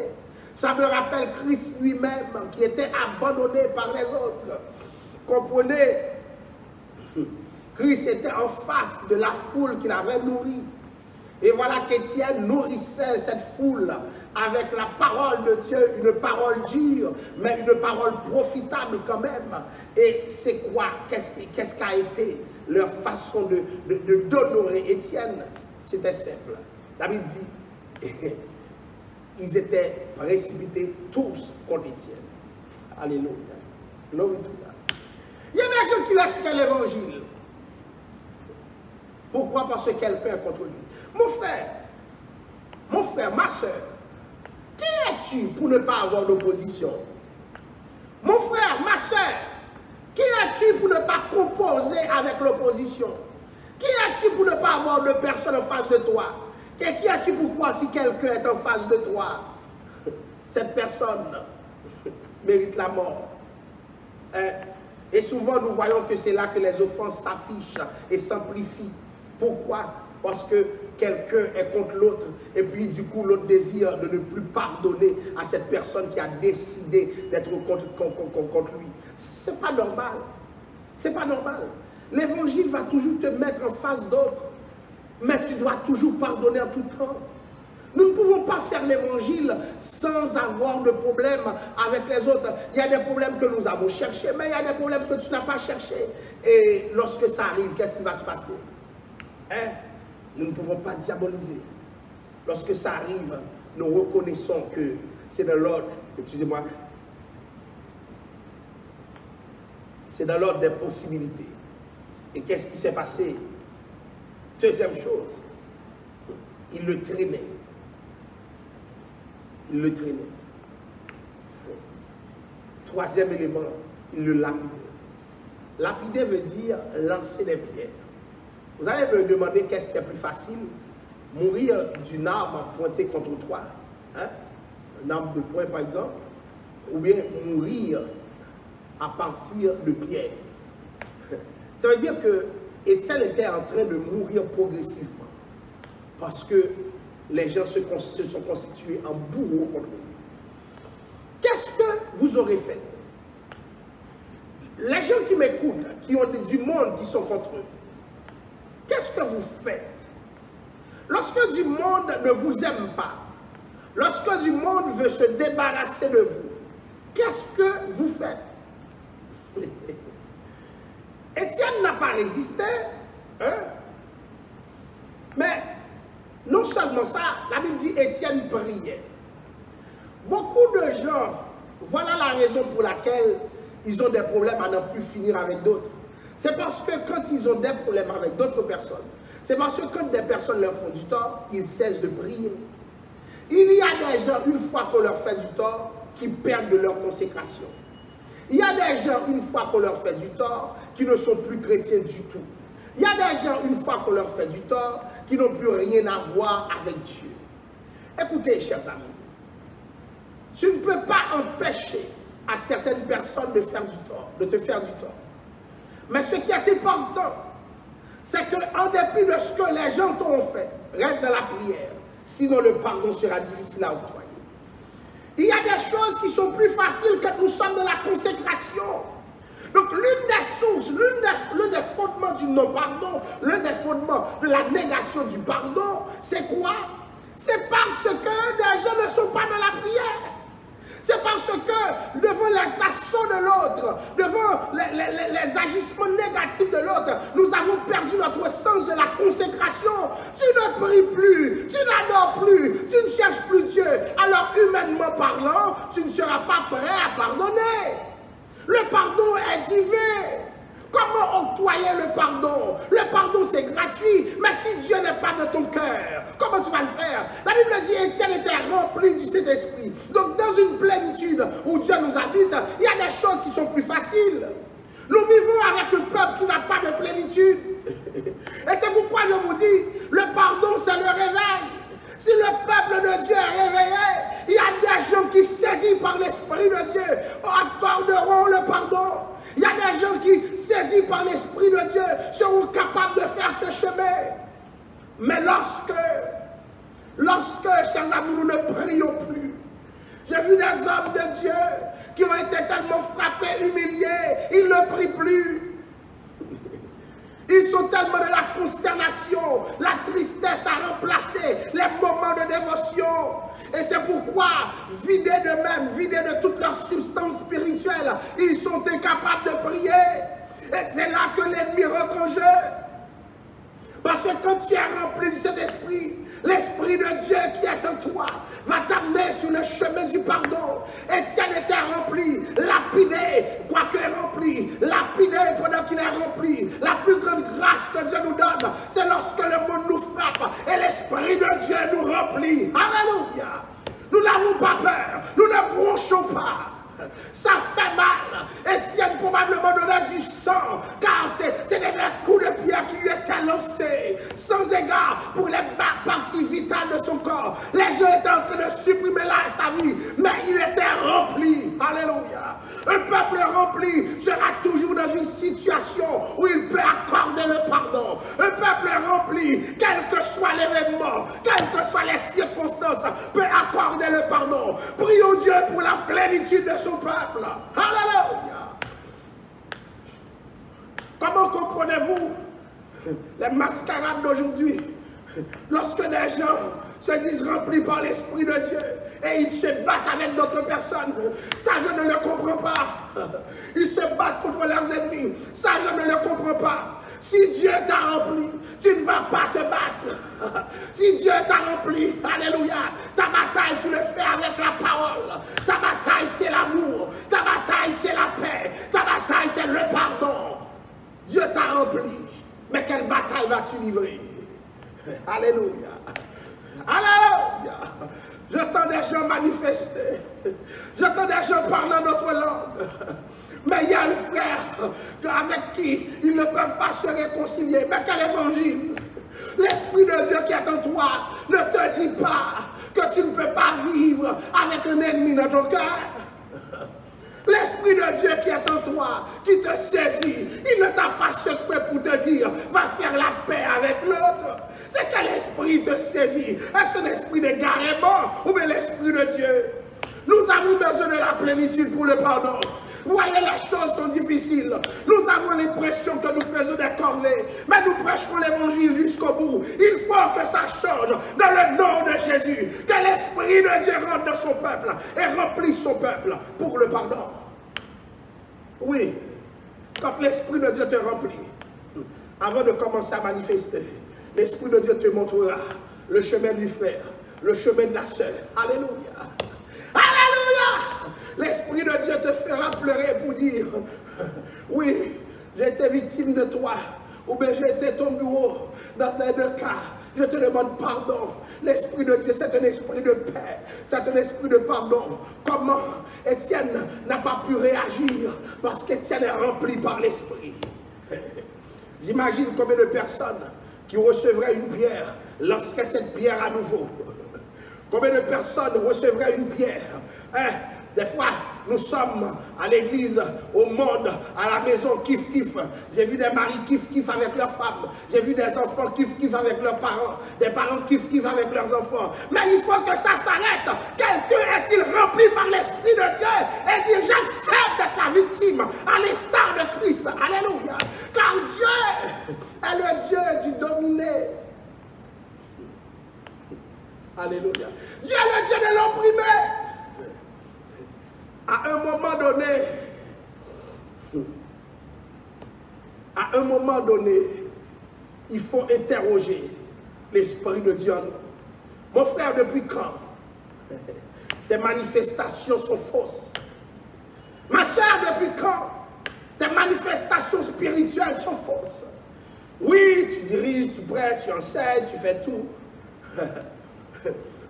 Ça me rappelle Christ lui-même qui était abandonné par les autres. Comprenez, Christ était en face de la foule qu'il avait nourrie. Et voilà qu'Étienne nourrissait cette foule avec la parole de Dieu, une parole dure, mais une parole profitable quand même. Et c'est quoi? Qu'est-ce qu'a été leur façon d'honorer Étienne? C'était simple. La Bible dit, ils étaient précipités tous contre Étienne. Alléluia. Glory to God. Il y a des gens qui laisseraient l'évangile. Pourquoi? Parce que quelqu'un est contre lui. Mon frère, ma soeur, qui es-tu pour ne pas avoir d'opposition? Mon frère, ma soeur, qui es-tu pour ne pas composer avec l'opposition? Qui es-tu pour ne pas avoir de personne en face de toi? Et qui es-tu pour croire si quelqu'un est en face de toi? Cette personne mérite la mort. Et souvent, nous voyons que c'est là que les offenses s'affichent et s'amplifient. Pourquoi? Parce que quelqu'un est contre l'autre et puis du coup l'autre désire de ne plus pardonner à cette personne qui a décidé d'être contre lui. C'est pas normal. C'est pas normal. L'évangile va toujours te mettre en face d'autres, mais tu dois toujours pardonner en tout temps. Nous ne pouvons pas faire l'évangile sans avoir de problème avec les autres. Il y a des problèmes que nous avons cherchés, mais il y a des problèmes que tu n'as pas cherchés. Et lorsque ça arrive, qu'est-ce qui va se passer? Nous ne pouvons pas diaboliser. Lorsque ça arrive, nous reconnaissons que c'est de l'ordre, excusez-moi, c'est dans l'ordre des possibilités. Et qu'est-ce qui s'est passé? Deuxième chose, il le traînait. il le traînait. Troisième élément, il le lapidait. Lapider veut dire lancer des pierres. Vous allez me demander qu'est-ce qui est plus facile? Mourir d'une arme pointée contre toi, hein? Une arme de poing par exemple, ou bien mourir à partir de pierres. Ça veut dire que Étienne était en train de mourir progressivement parce que les gens se sont constitués en bourreaux contre lui. Qu'est-ce que vous aurez fait? Les gens qui m'écoutent, qui ont du monde qui sont contre eux, qu'est-ce que vous faites? Lorsque du monde ne vous aime pas, lorsque du monde veut se débarrasser de vous, qu'est-ce que vous faites? Étienne n'a pas résisté, hein? Mais non seulement ça, la Bible dit Étienne priait. Beaucoup de gens, voilà la raison pour laquelle ils ont des problèmes à ne plus finir avec d'autres. C'est parce que quand ils ont des problèmes avec d'autres personnes, c'est parce que quand des personnes leur font du tort, ils cessent de prier. Il y a des gens, une fois qu'on leur fait du tort, qui perdent de leur consécration. Il y a des gens, une fois qu'on leur fait du tort, qui ne sont plus chrétiens du tout. Il y a des gens, une fois qu'on leur fait du tort, qui n'ont plus rien à voir avec Dieu. Écoutez, chers amis, tu ne peux pas empêcher à certaines personnes de faire du tort, de te faire du tort. Mais ce qui est important, c'est qu'en dépit de ce que les gens t'ont fait, reste dans la prière. Sinon, le pardon sera difficile à octroyer. Il y a des choses qui sont plus faciles quand nous sommes dans la consécration. Donc, l'une des sources, l'un des fondements du non-pardon, l'un des fondements de la négation du pardon, c'est quoi? C'est parce que des gens ne sont pas dans la prière. C'est parce que devant les assauts de l'autre, devant les agissements négatifs de l'autre, nous avons perdu notre sens de la consécration. Tu ne pries plus, tu n'adores plus, tu ne cherches plus Dieu. Alors humainement parlant, tu ne seras pas prêt à pardonner. Le pardon est divin. Comment octroyer le pardon? Le pardon c'est gratuit, mais si Dieu n'est pas dans ton cœur, comment tu vas le faire? La Bible dit Étienne était rempli du Saint-Esprit. Donc dans une plénitude où Dieu nous habite, il y a des choses qui sont plus faciles. Nous vivons avec un peuple qui n'a pas de plénitude. Et c'est pourquoi je vous dis, le pardon c'est le réveil. Si le peuple de Dieu est réveillé, il y a des gens qui, saisis par l'Esprit de Dieu, accorderont le pardon. Il y a des gens qui, saisis par l'Esprit de Dieu, seront capables de faire ce chemin. Mais lorsque, chers amis, nous ne prions plus, j'ai vu des hommes de Dieu qui ont été tellement frappés, humiliés, ils ne prient plus. Ils sont tellement de la consternation, la tristesse a remplacé les moments de dévotion. Et c'est pourquoi, vidés d'eux-mêmes, vidés de toute leur substance spirituelle, ils sont incapables de prier. Et c'est là que l'ennemi rentre en jeu. Parce que quand tu es rempli de cet esprit, l'Esprit de Dieu qui est en toi va t'amener sur le chemin du pardon. Étienne était rempli, lapidé, quoique rempli, lapidé pendant qu'il est rempli. La plus grande grâce que Dieu nous donne, c'est lorsque le monde nous frappe et l'Esprit de Dieu nous remplit. Alléluia! Nous n'avons pas peur, nous ne bronchons pas. Ça fait mal. Étienne probablement donnait du sang, car c'est des coups de pierre qui lui étaient lancés, sans égard pour les parties vitales de son corps. Les gens étaient en train de supprimer sa vie, mais il était rempli. Alléluia. Un peuple rempli sera toujours dans une situation où il peut accorder le pardon. Un peuple rempli, quel que soit l'événement, quelles que soient les circonstances, peut accorder le pardon. Prions Dieu pour la plénitude de son peuple. Alléluia. Comment comprenez-vous les mascarades d'aujourd'hui? Lorsque des gens se disent remplis par l'Esprit de Dieu et ils se battent avec d'autres personnes, ça je ne le comprends pas. Ils se battent contre leurs ennemis, ça je ne le comprends pas. Si Dieu t'a rempli, tu ne vas pas te battre. Si Dieu t'a rempli, alléluia, ta bataille tu le fais avec la parole. Ta bataille c'est l'amour, ta bataille c'est la paix, ta bataille c'est le pardon. Dieu t'a rempli, mais quelle bataille vas-tu livrer? Alléluia. Alléluia. J'entends des gens manifester. J'entends des gens parler notre langue. Mais il y a un frère avec qui ils ne peuvent pas se réconcilier. Mais quel évangile! L'Esprit de Dieu qui est en toi ne te dit pas que tu ne peux pas vivre avec un ennemi dans ton cœur. L'Esprit de Dieu qui est en toi, qui te saisit, il ne t'a pas secoué pour te dire va faire la paix avec l'autre. C'est quel esprit te saisit? Est-ce un esprit d'égarement ou bien l'Esprit de Dieu? Nous avons besoin de la plénitude pour le pardon. Vous voyez, les choses sont difficiles. Nous avons l'impression que nous faisons des corvées, mais nous prêcherons l'évangile jusqu'au bout. Il faut que ça change dans le nom de Jésus. Que l'Esprit de Dieu rentre dans son peuple et remplisse son peuple pour le pardon. Oui, quand l'Esprit de Dieu te remplit, avant de commencer à manifester, l'Esprit de Dieu te montrera le chemin du frère, le chemin de la sœur. Alléluia. Alléluia. L'Esprit de Dieu te fera pleurer pour dire, oui, j'ai été victime de toi, ou bien j'ai été ton bourreau. Dans tes deux cas, je te demande pardon. L'Esprit de Dieu, c'est un esprit de paix, c'est un esprit de pardon. Comment Étienne n'a pas pu réagir? Parce qu'Étienne est rempli par l'Esprit. J'imagine combien de personnes qui recevraient une pierre lanceraient cette pierre à nouveau. Combien de personnes recevraient une pierre? Des fois, nous sommes à l'église, au monde, à la maison, kiff-kiff. J'ai vu des maris kiff-kiff avec leurs femmes. J'ai vu des enfants kiff-kiff avec leurs parents. Des parents kiff-kiff avec leurs enfants. Mais il faut que ça s'arrête. Quelqu'un est-il rempli par l'Esprit de Dieu et dit j'accepte d'être la victime à l'instar de Christ. Alléluia. Car Dieu est le Dieu du dominé. Alléluia. Dieu est le Dieu de l'opprimé. À un moment donné, il faut interroger l'Esprit de Dieu en nous. Mon frère, depuis quand tes manifestations sont fausses? Ma soeur, depuis quand tes manifestations spirituelles sont fausses? Oui, tu diriges, tu prêches, tu enseignes, tu fais tout.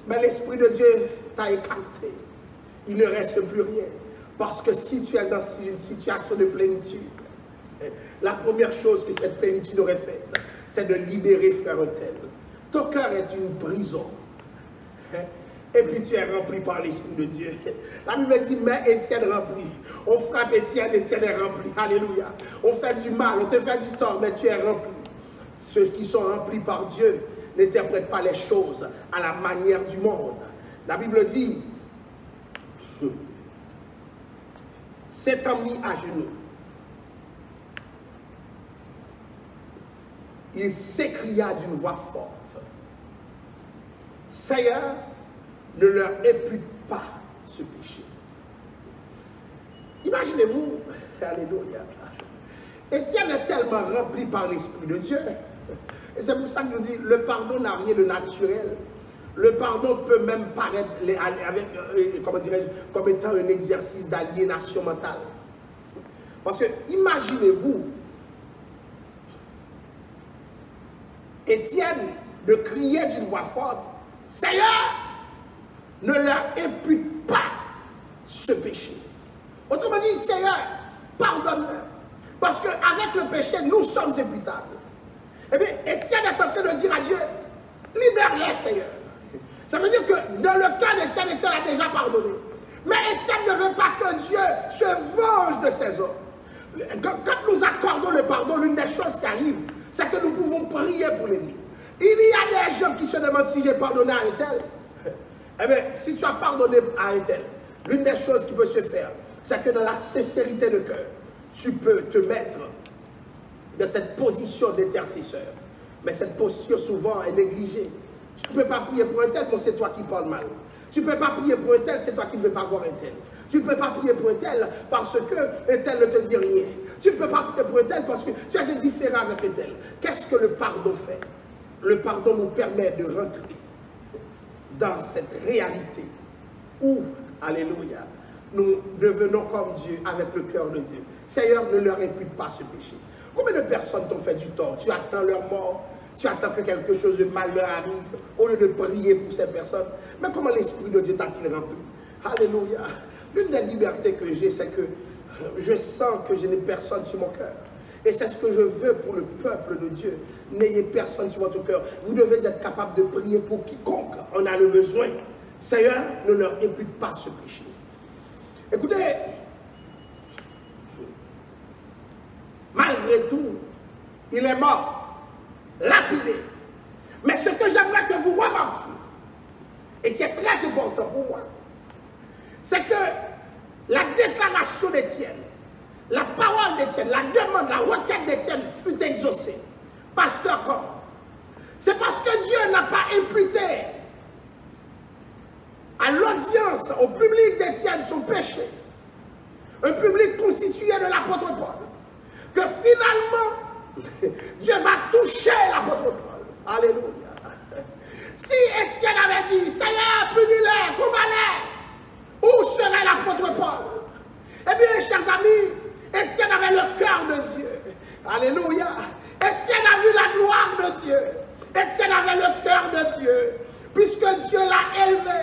Mais l'Esprit de Dieu t'a écarté. Il ne reste plus rien. Parce que si tu es dans une situation de plénitude, la première chose que cette plénitude aurait faite, c'est de libérer frère tel. Ton cœur est une prison. Et puis tu es rempli par l'Esprit de Dieu. La Bible dit, mais Étienne rempli. On frappe Étienne, Étienne est rempli. Alléluia. On fait du mal, on te fait du tort, mais tu es rempli. Ceux qui sont remplis par Dieu n'interprètent pas les choses à la manière du monde. La Bible dit, s'étant mis à genoux, il s'écria d'une voix forte, Seigneur, ne leur impute pas ce péché. Imaginez-vous, alléluia, Étienne est tellement rempli par l'Esprit de Dieu, et c'est pour ça que nous dit, le pardon n'a rien de naturel. Le pardon peut même paraître comme étant un exercice d'aliénation mentale. Parce que, imaginez-vous, Étienne de crier d'une voix forte, Seigneur, ne leur impute pas ce péché. Autrement dit, Seigneur, pardonne-leur. Parce qu'avec le péché, nous sommes imputables. Eh bien, Étienne est en train de dire à Dieu, libère-les, Seigneur. Ça veut dire que dans le cas d'Étienne, Étienne a déjà pardonné. Mais Étienne ne veut pas que Dieu se venge de ses hommes. Quand nous accordons le pardon, l'une des choses qui arrive, c'est que nous pouvons prier pour l'ennemi. Il y a des gens qui se demandent si j'ai pardonné à un tel. Eh bien, si tu as pardonné à un tel, l'une des choses qui peut se faire, c'est que dans la sincérité de cœur, tu peux te mettre dans cette position d'intercesseur. Mais cette posture souvent est négligée. Tu ne peux pas prier pour un tel, mais c'est toi qui parles mal. Tu ne peux pas prier pour un tel, c'est toi qui ne veux pas voir un tel. Tu ne peux pas prier pour un tel parce que un tel ne te dit rien. Tu ne peux pas prier pour un tel parce que tu es indifférent avec un tel. Qu'est-ce que le pardon fait? Le pardon nous permet de rentrer dans cette réalité où, alléluia, nous devenons comme Dieu avec le cœur de Dieu. Seigneur, ne leur impute pas ce péché. Combien de personnes t'ont fait du tort? Tu attends leur mort. Tu attends que quelque chose de mal leur arrive au lieu de prier pour cette personne. Mais comment l'Esprit de Dieu t'a-t-il rempli? Alléluia. L'une des libertés que j'ai, c'est que je sens que je n'ai personne sur mon cœur. Et c'est ce que je veux pour le peuple de Dieu. N'ayez personne sur votre cœur. Vous devez être capable de prier pour quiconque en a le besoin. Seigneur, ne leur impute pas ce péché. Écoutez, malgré tout, il est mort, lapidé. Mais ce que j'aimerais que vous remarquiez, et qui est très important pour moi, c'est que la déclaration d'Étienne, la parole d'Étienne, la demande, la requête d'Étienne fut exaucée. Pasteur, comment? C'est parce que Dieu n'a pas imputé à l'audience, au public d'Étienne son péché. Un public constitué de l'apôtre Paul. Que finalement, Dieu va toucher l'apôtre Paul. Alléluia. Si Étienne avait dit, Seigneur, punis-les, combat-les, où serait l'apôtre Paul? Eh bien, chers amis, Étienne avait le cœur de Dieu. Alléluia. Étienne a vu la gloire de Dieu. Étienne avait le cœur de Dieu. Puisque Dieu l'a élevé.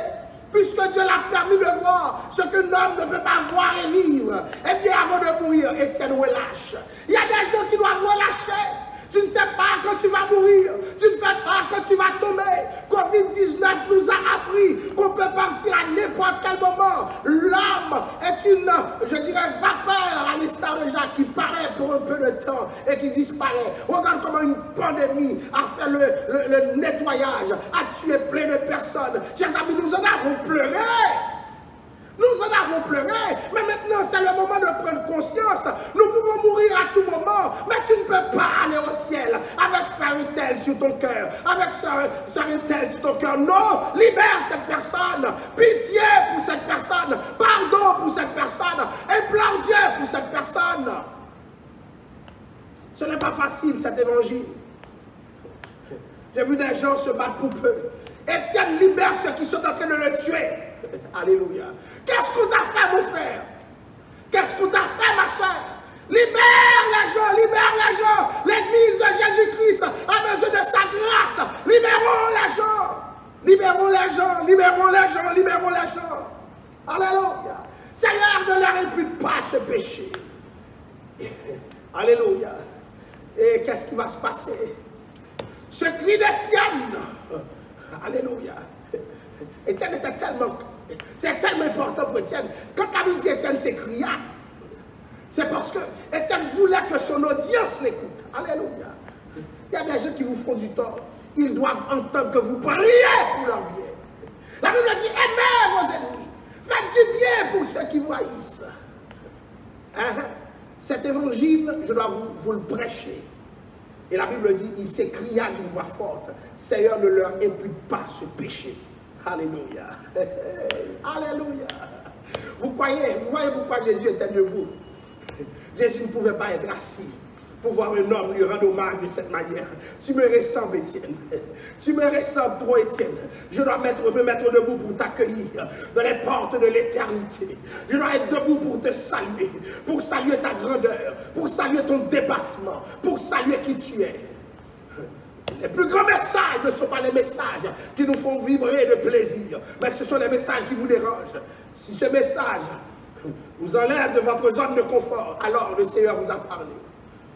Puisque Dieu l'a permis de voir ce que l'homme ne peut pas voir et vivre. Eh bien, avant de mourir, Étienne relâche. Il y a des gens qui doivent relâcher. Tu ne sais pas quand tu vas mourir. Tu ne sais pas quand tu vas tomber. Covid-19 nous a appris qu'on peut partir à n'importe quel moment. L'homme est une, je dirais, vapeur à l'instar de Jacques qui paraît pour un peu de temps et qui disparaît. Regarde comment une pandémie a fait le nettoyage, a tué plein de personnes. Chers amis, nous en avons pleuré. Nous en avons pleuré, mais maintenant c'est le moment de prendre conscience. Nous pouvons mourir à tout moment, mais tu ne peux pas aller au ciel avec frère et tel sur ton cœur, avec sœur et tel sur ton cœur. Non, libère cette personne, pitié pour cette personne, pardon pour cette personne, implore Dieu pour cette personne. Ce n'est pas facile cet évangile. J'ai vu des gens se battre pour peu. Étienne libère ceux qui sont en train de le tuer. Alléluia. Qu'est-ce qu'on t'a fait, mon frère? Qu'est-ce qu'on t'a fait, ma soeur? Libère les gens, libère les gens. L'église de Jésus-Christ a besoin de sa grâce. Libérons les gens. Libérons les gens, libérons les gens, libérons les gens. Alléluia. Seigneur, ne leur impute pas ce péché. Alléluia. Et qu'est-ce qui va se passer? Ce cri d'Étienne. Alléluia. Étienne était tellement... C'est tellement important pour Étienne. Quand la Bible dit Étienne s'écria, c'est parce que Étienne voulait que son audience l'écoute. Alléluia. Il y a des gens qui vous font du tort. Ils doivent entendre que vous priez pour leur bien. La Bible dit, aimez vos ennemis. Faites du bien pour ceux qui vous haïssent. Hein? Cet évangile, je dois vous le prêcher. Et la Bible dit, il s'écria d'une voix forte, Seigneur, ne leur impute pas ce péché. Alléluia. Alléluia. Vous voyez pourquoi Jésus était debout. Jésus ne pouvait pas être assis pour voir un homme lui rendre hommage de cette manière. Tu me ressembles, Étienne. Tu me ressembles trop, Étienne. Je dois me mettre debout pour t'accueillir dans les portes de l'éternité. Je dois être debout pour te saluer, pour saluer ta grandeur, pour saluer ton dépassement, pour saluer qui tu es. Les plus grands messages ne sont pas les messages qui nous font vibrer de plaisir, mais ce sont les messages qui vous dérangent. Si ce message vous enlève de votre zone de confort, alors le Seigneur vous a parlé.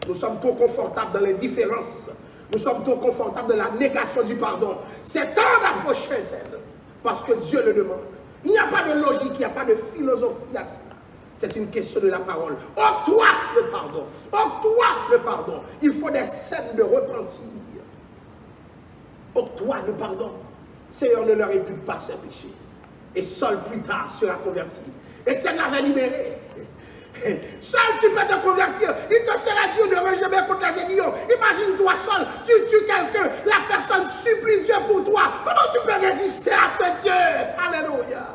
Nous sommes trop confortables dans les différences. Nous sommes trop confortables dans la négation du pardon. C'est temps d'approcher d'elle, parce que Dieu le demande. Il n'y a pas de logique, il n'y a pas de philosophie à cela. C'est une question de la parole. Octroie le pardon. Octroie le pardon. Il faut des scènes de repentir. Octroie le pardon. Seigneur, ne leur impute pas ce péché. Et Saul plus tard sera converti. Étienne l'avait libéré. Seul tu peux te convertir. Il te sera dur de rejeter contre les aiguillons. Imagine-toi seul, tu tues quelqu'un, la personne supplie Dieu pour toi. Comment tu peux résister à ce Dieu? Alléluia.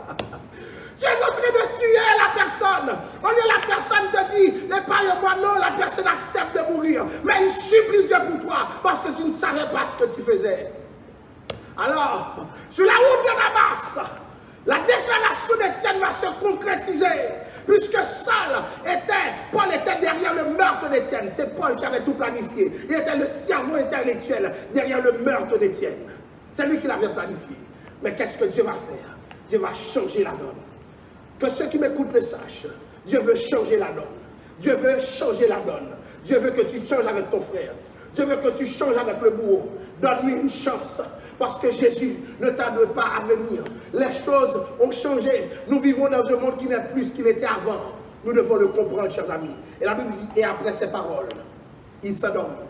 Tu es en train de tuer la personne. On est la personne te dit, épargne-moi, non, la personne accepte de mourir. Mais il supplie Dieu pour toi parce que tu ne savais pas ce que tu faisais. Alors, sur la route de Damas, la déclaration d'Étienne va se concrétiser. Puisque Saul Paul était derrière le meurtre d'Étienne. C'est Paul qui avait tout planifié. Il était le cerveau intellectuel derrière le meurtre d'Étienne. C'est lui qui l'avait planifié. Mais qu'est-ce que Dieu va faire? Dieu va changer la donne. Que ceux qui m'écoutent le sachent. Dieu veut changer la donne. Dieu veut changer la donne. Dieu veut que tu changes avec ton frère. Dieu veut que tu changes avec le bourreau. Donne-lui une chance. Parce que Jésus ne tarde pas à venir. Les choses ont changé. Nous vivons dans un monde qui n'est plus ce qu'il était avant. Nous devons le comprendre, chers amis. Et la Bible dit, et après ces paroles, il s'endormit.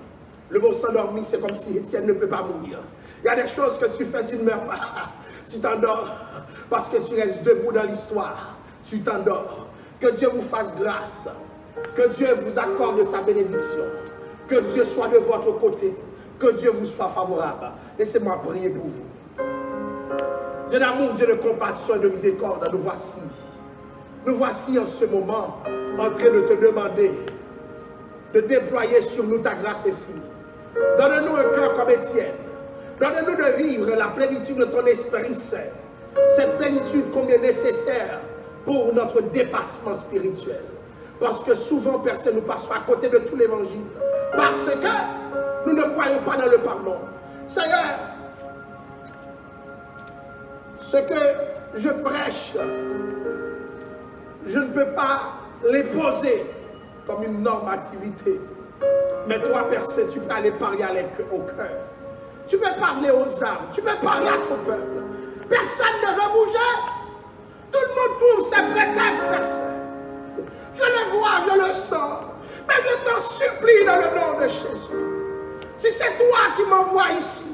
Le mot s'endormir, c'est comme si Étienne ne peut pas mourir. Il y a des choses que tu fais, tu ne meurs pas. Tu t'endors parce que tu restes debout dans l'histoire. Tu t'endors. Que Dieu vous fasse grâce. Que Dieu vous accorde sa bénédiction. Que Dieu soit de votre côté. Que Dieu vous soit favorable. Laissez-moi prier pour vous. Dieu d'amour, Dieu de compassion et de miséricorde, nous voici. Nous voici en ce moment en train de te demander de déployer sur nous ta grâce infinie. Donne-nous un cœur comme Étienne. Donne-nous de vivre la plénitude de ton Esprit Saint. Cette plénitude combien nécessaire pour notre dépassement spirituel. Parce que souvent, personne nous passe à côté de tout l'évangile. Parce que nous ne croyons pas dans le pardon. Seigneur, ce que je prêche, je ne peux pas les poser comme une normativité. Mais toi, personne, tu peux aller parler au cœur. Tu peux parler aux âmes. Tu peux parler à ton peuple. Personne ne veut bouger. Tout le monde trouve ses prétextes, personne. Je le vois, je le sens. Mais je t'en supplie dans le nom de Jésus. Si c'est toi qui m'envoies ici,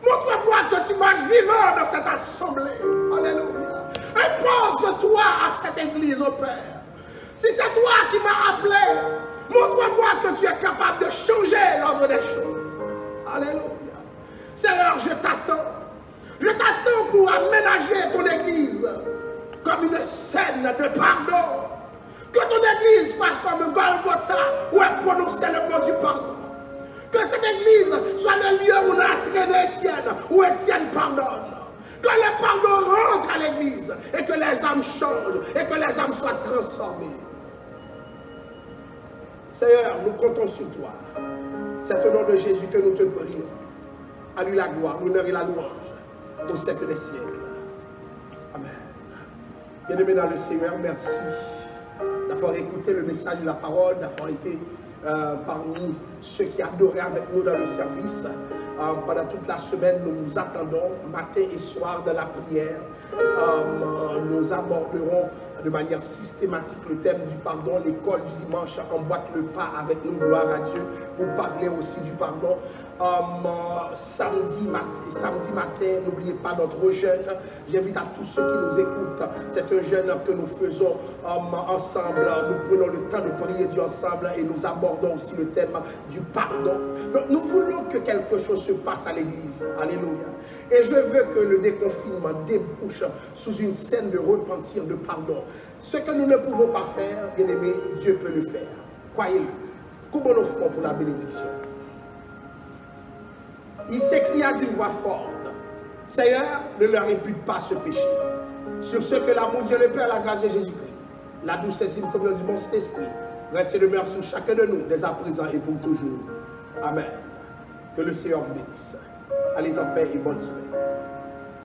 montre-moi que tu marches vivant dans cette assemblée. Alléluia. Impose-toi à cette église, au Père. Si c'est toi qui m'as appelé, montre-moi que tu es capable de changer l'ordre des choses. Alléluia. Seigneur, je t'attends. Je t'attends pour aménager ton église comme une scène de pardon. Que ton église fasse comme Golgotha où est prononcé le mot du pardon. Que cette église soit le lieu où on a traîné Étienne, où Étienne pardonne. Que le pardon rentre à l'église et que les âmes changent et que les âmes soient transformées. Seigneur, nous comptons sur toi. C'est au nom de Jésus que nous te prions. À lui la gloire, l'honneur et la louange au siècle des siècles. Amen. Bien-aimés dans le Seigneur, merci d'avoir écouté le message de la parole, d'avoir été parmi ceux qui adoraient avec nous dans le service. Pendant toute la semaine, nous vous attendons matin et soir dans la prière. Nous aborderons de manière systématique le thème du pardon. L'école du dimanche emboîte le pas avec nous, gloire à Dieu, pour parler aussi du pardon. Samedi matin, n'oubliez pas notre jeûne. J'invite à tous ceux qui nous écoutent. C'est un jeûne que nous faisons ensemble. Nous prenons le temps de prier Dieu ensemble et nous abordons aussi le thème du pardon. Donc nous voulons que quelque chose se passe à l'église. Alléluia. Et je veux que le déconfinement débouche sous une scène de repentir, de pardon. Ce que nous ne pouvons pas faire, bien-aimés, Dieu peut le faire. Croyez-le. Comment nous ferons pour la bénédiction? Il s'écria d'une voix forte, Seigneur, ne leur impute pas ce péché. Sur ce que l'amour de Dieu le Père, la grâce de Jésus-Christ, la douce et sainte communion du bon Saint-Esprit, reste et demeure sur chacun de nous, dès à présent et pour toujours. Amen. Que le Seigneur vous bénisse. Allez en paix et bonne semaine.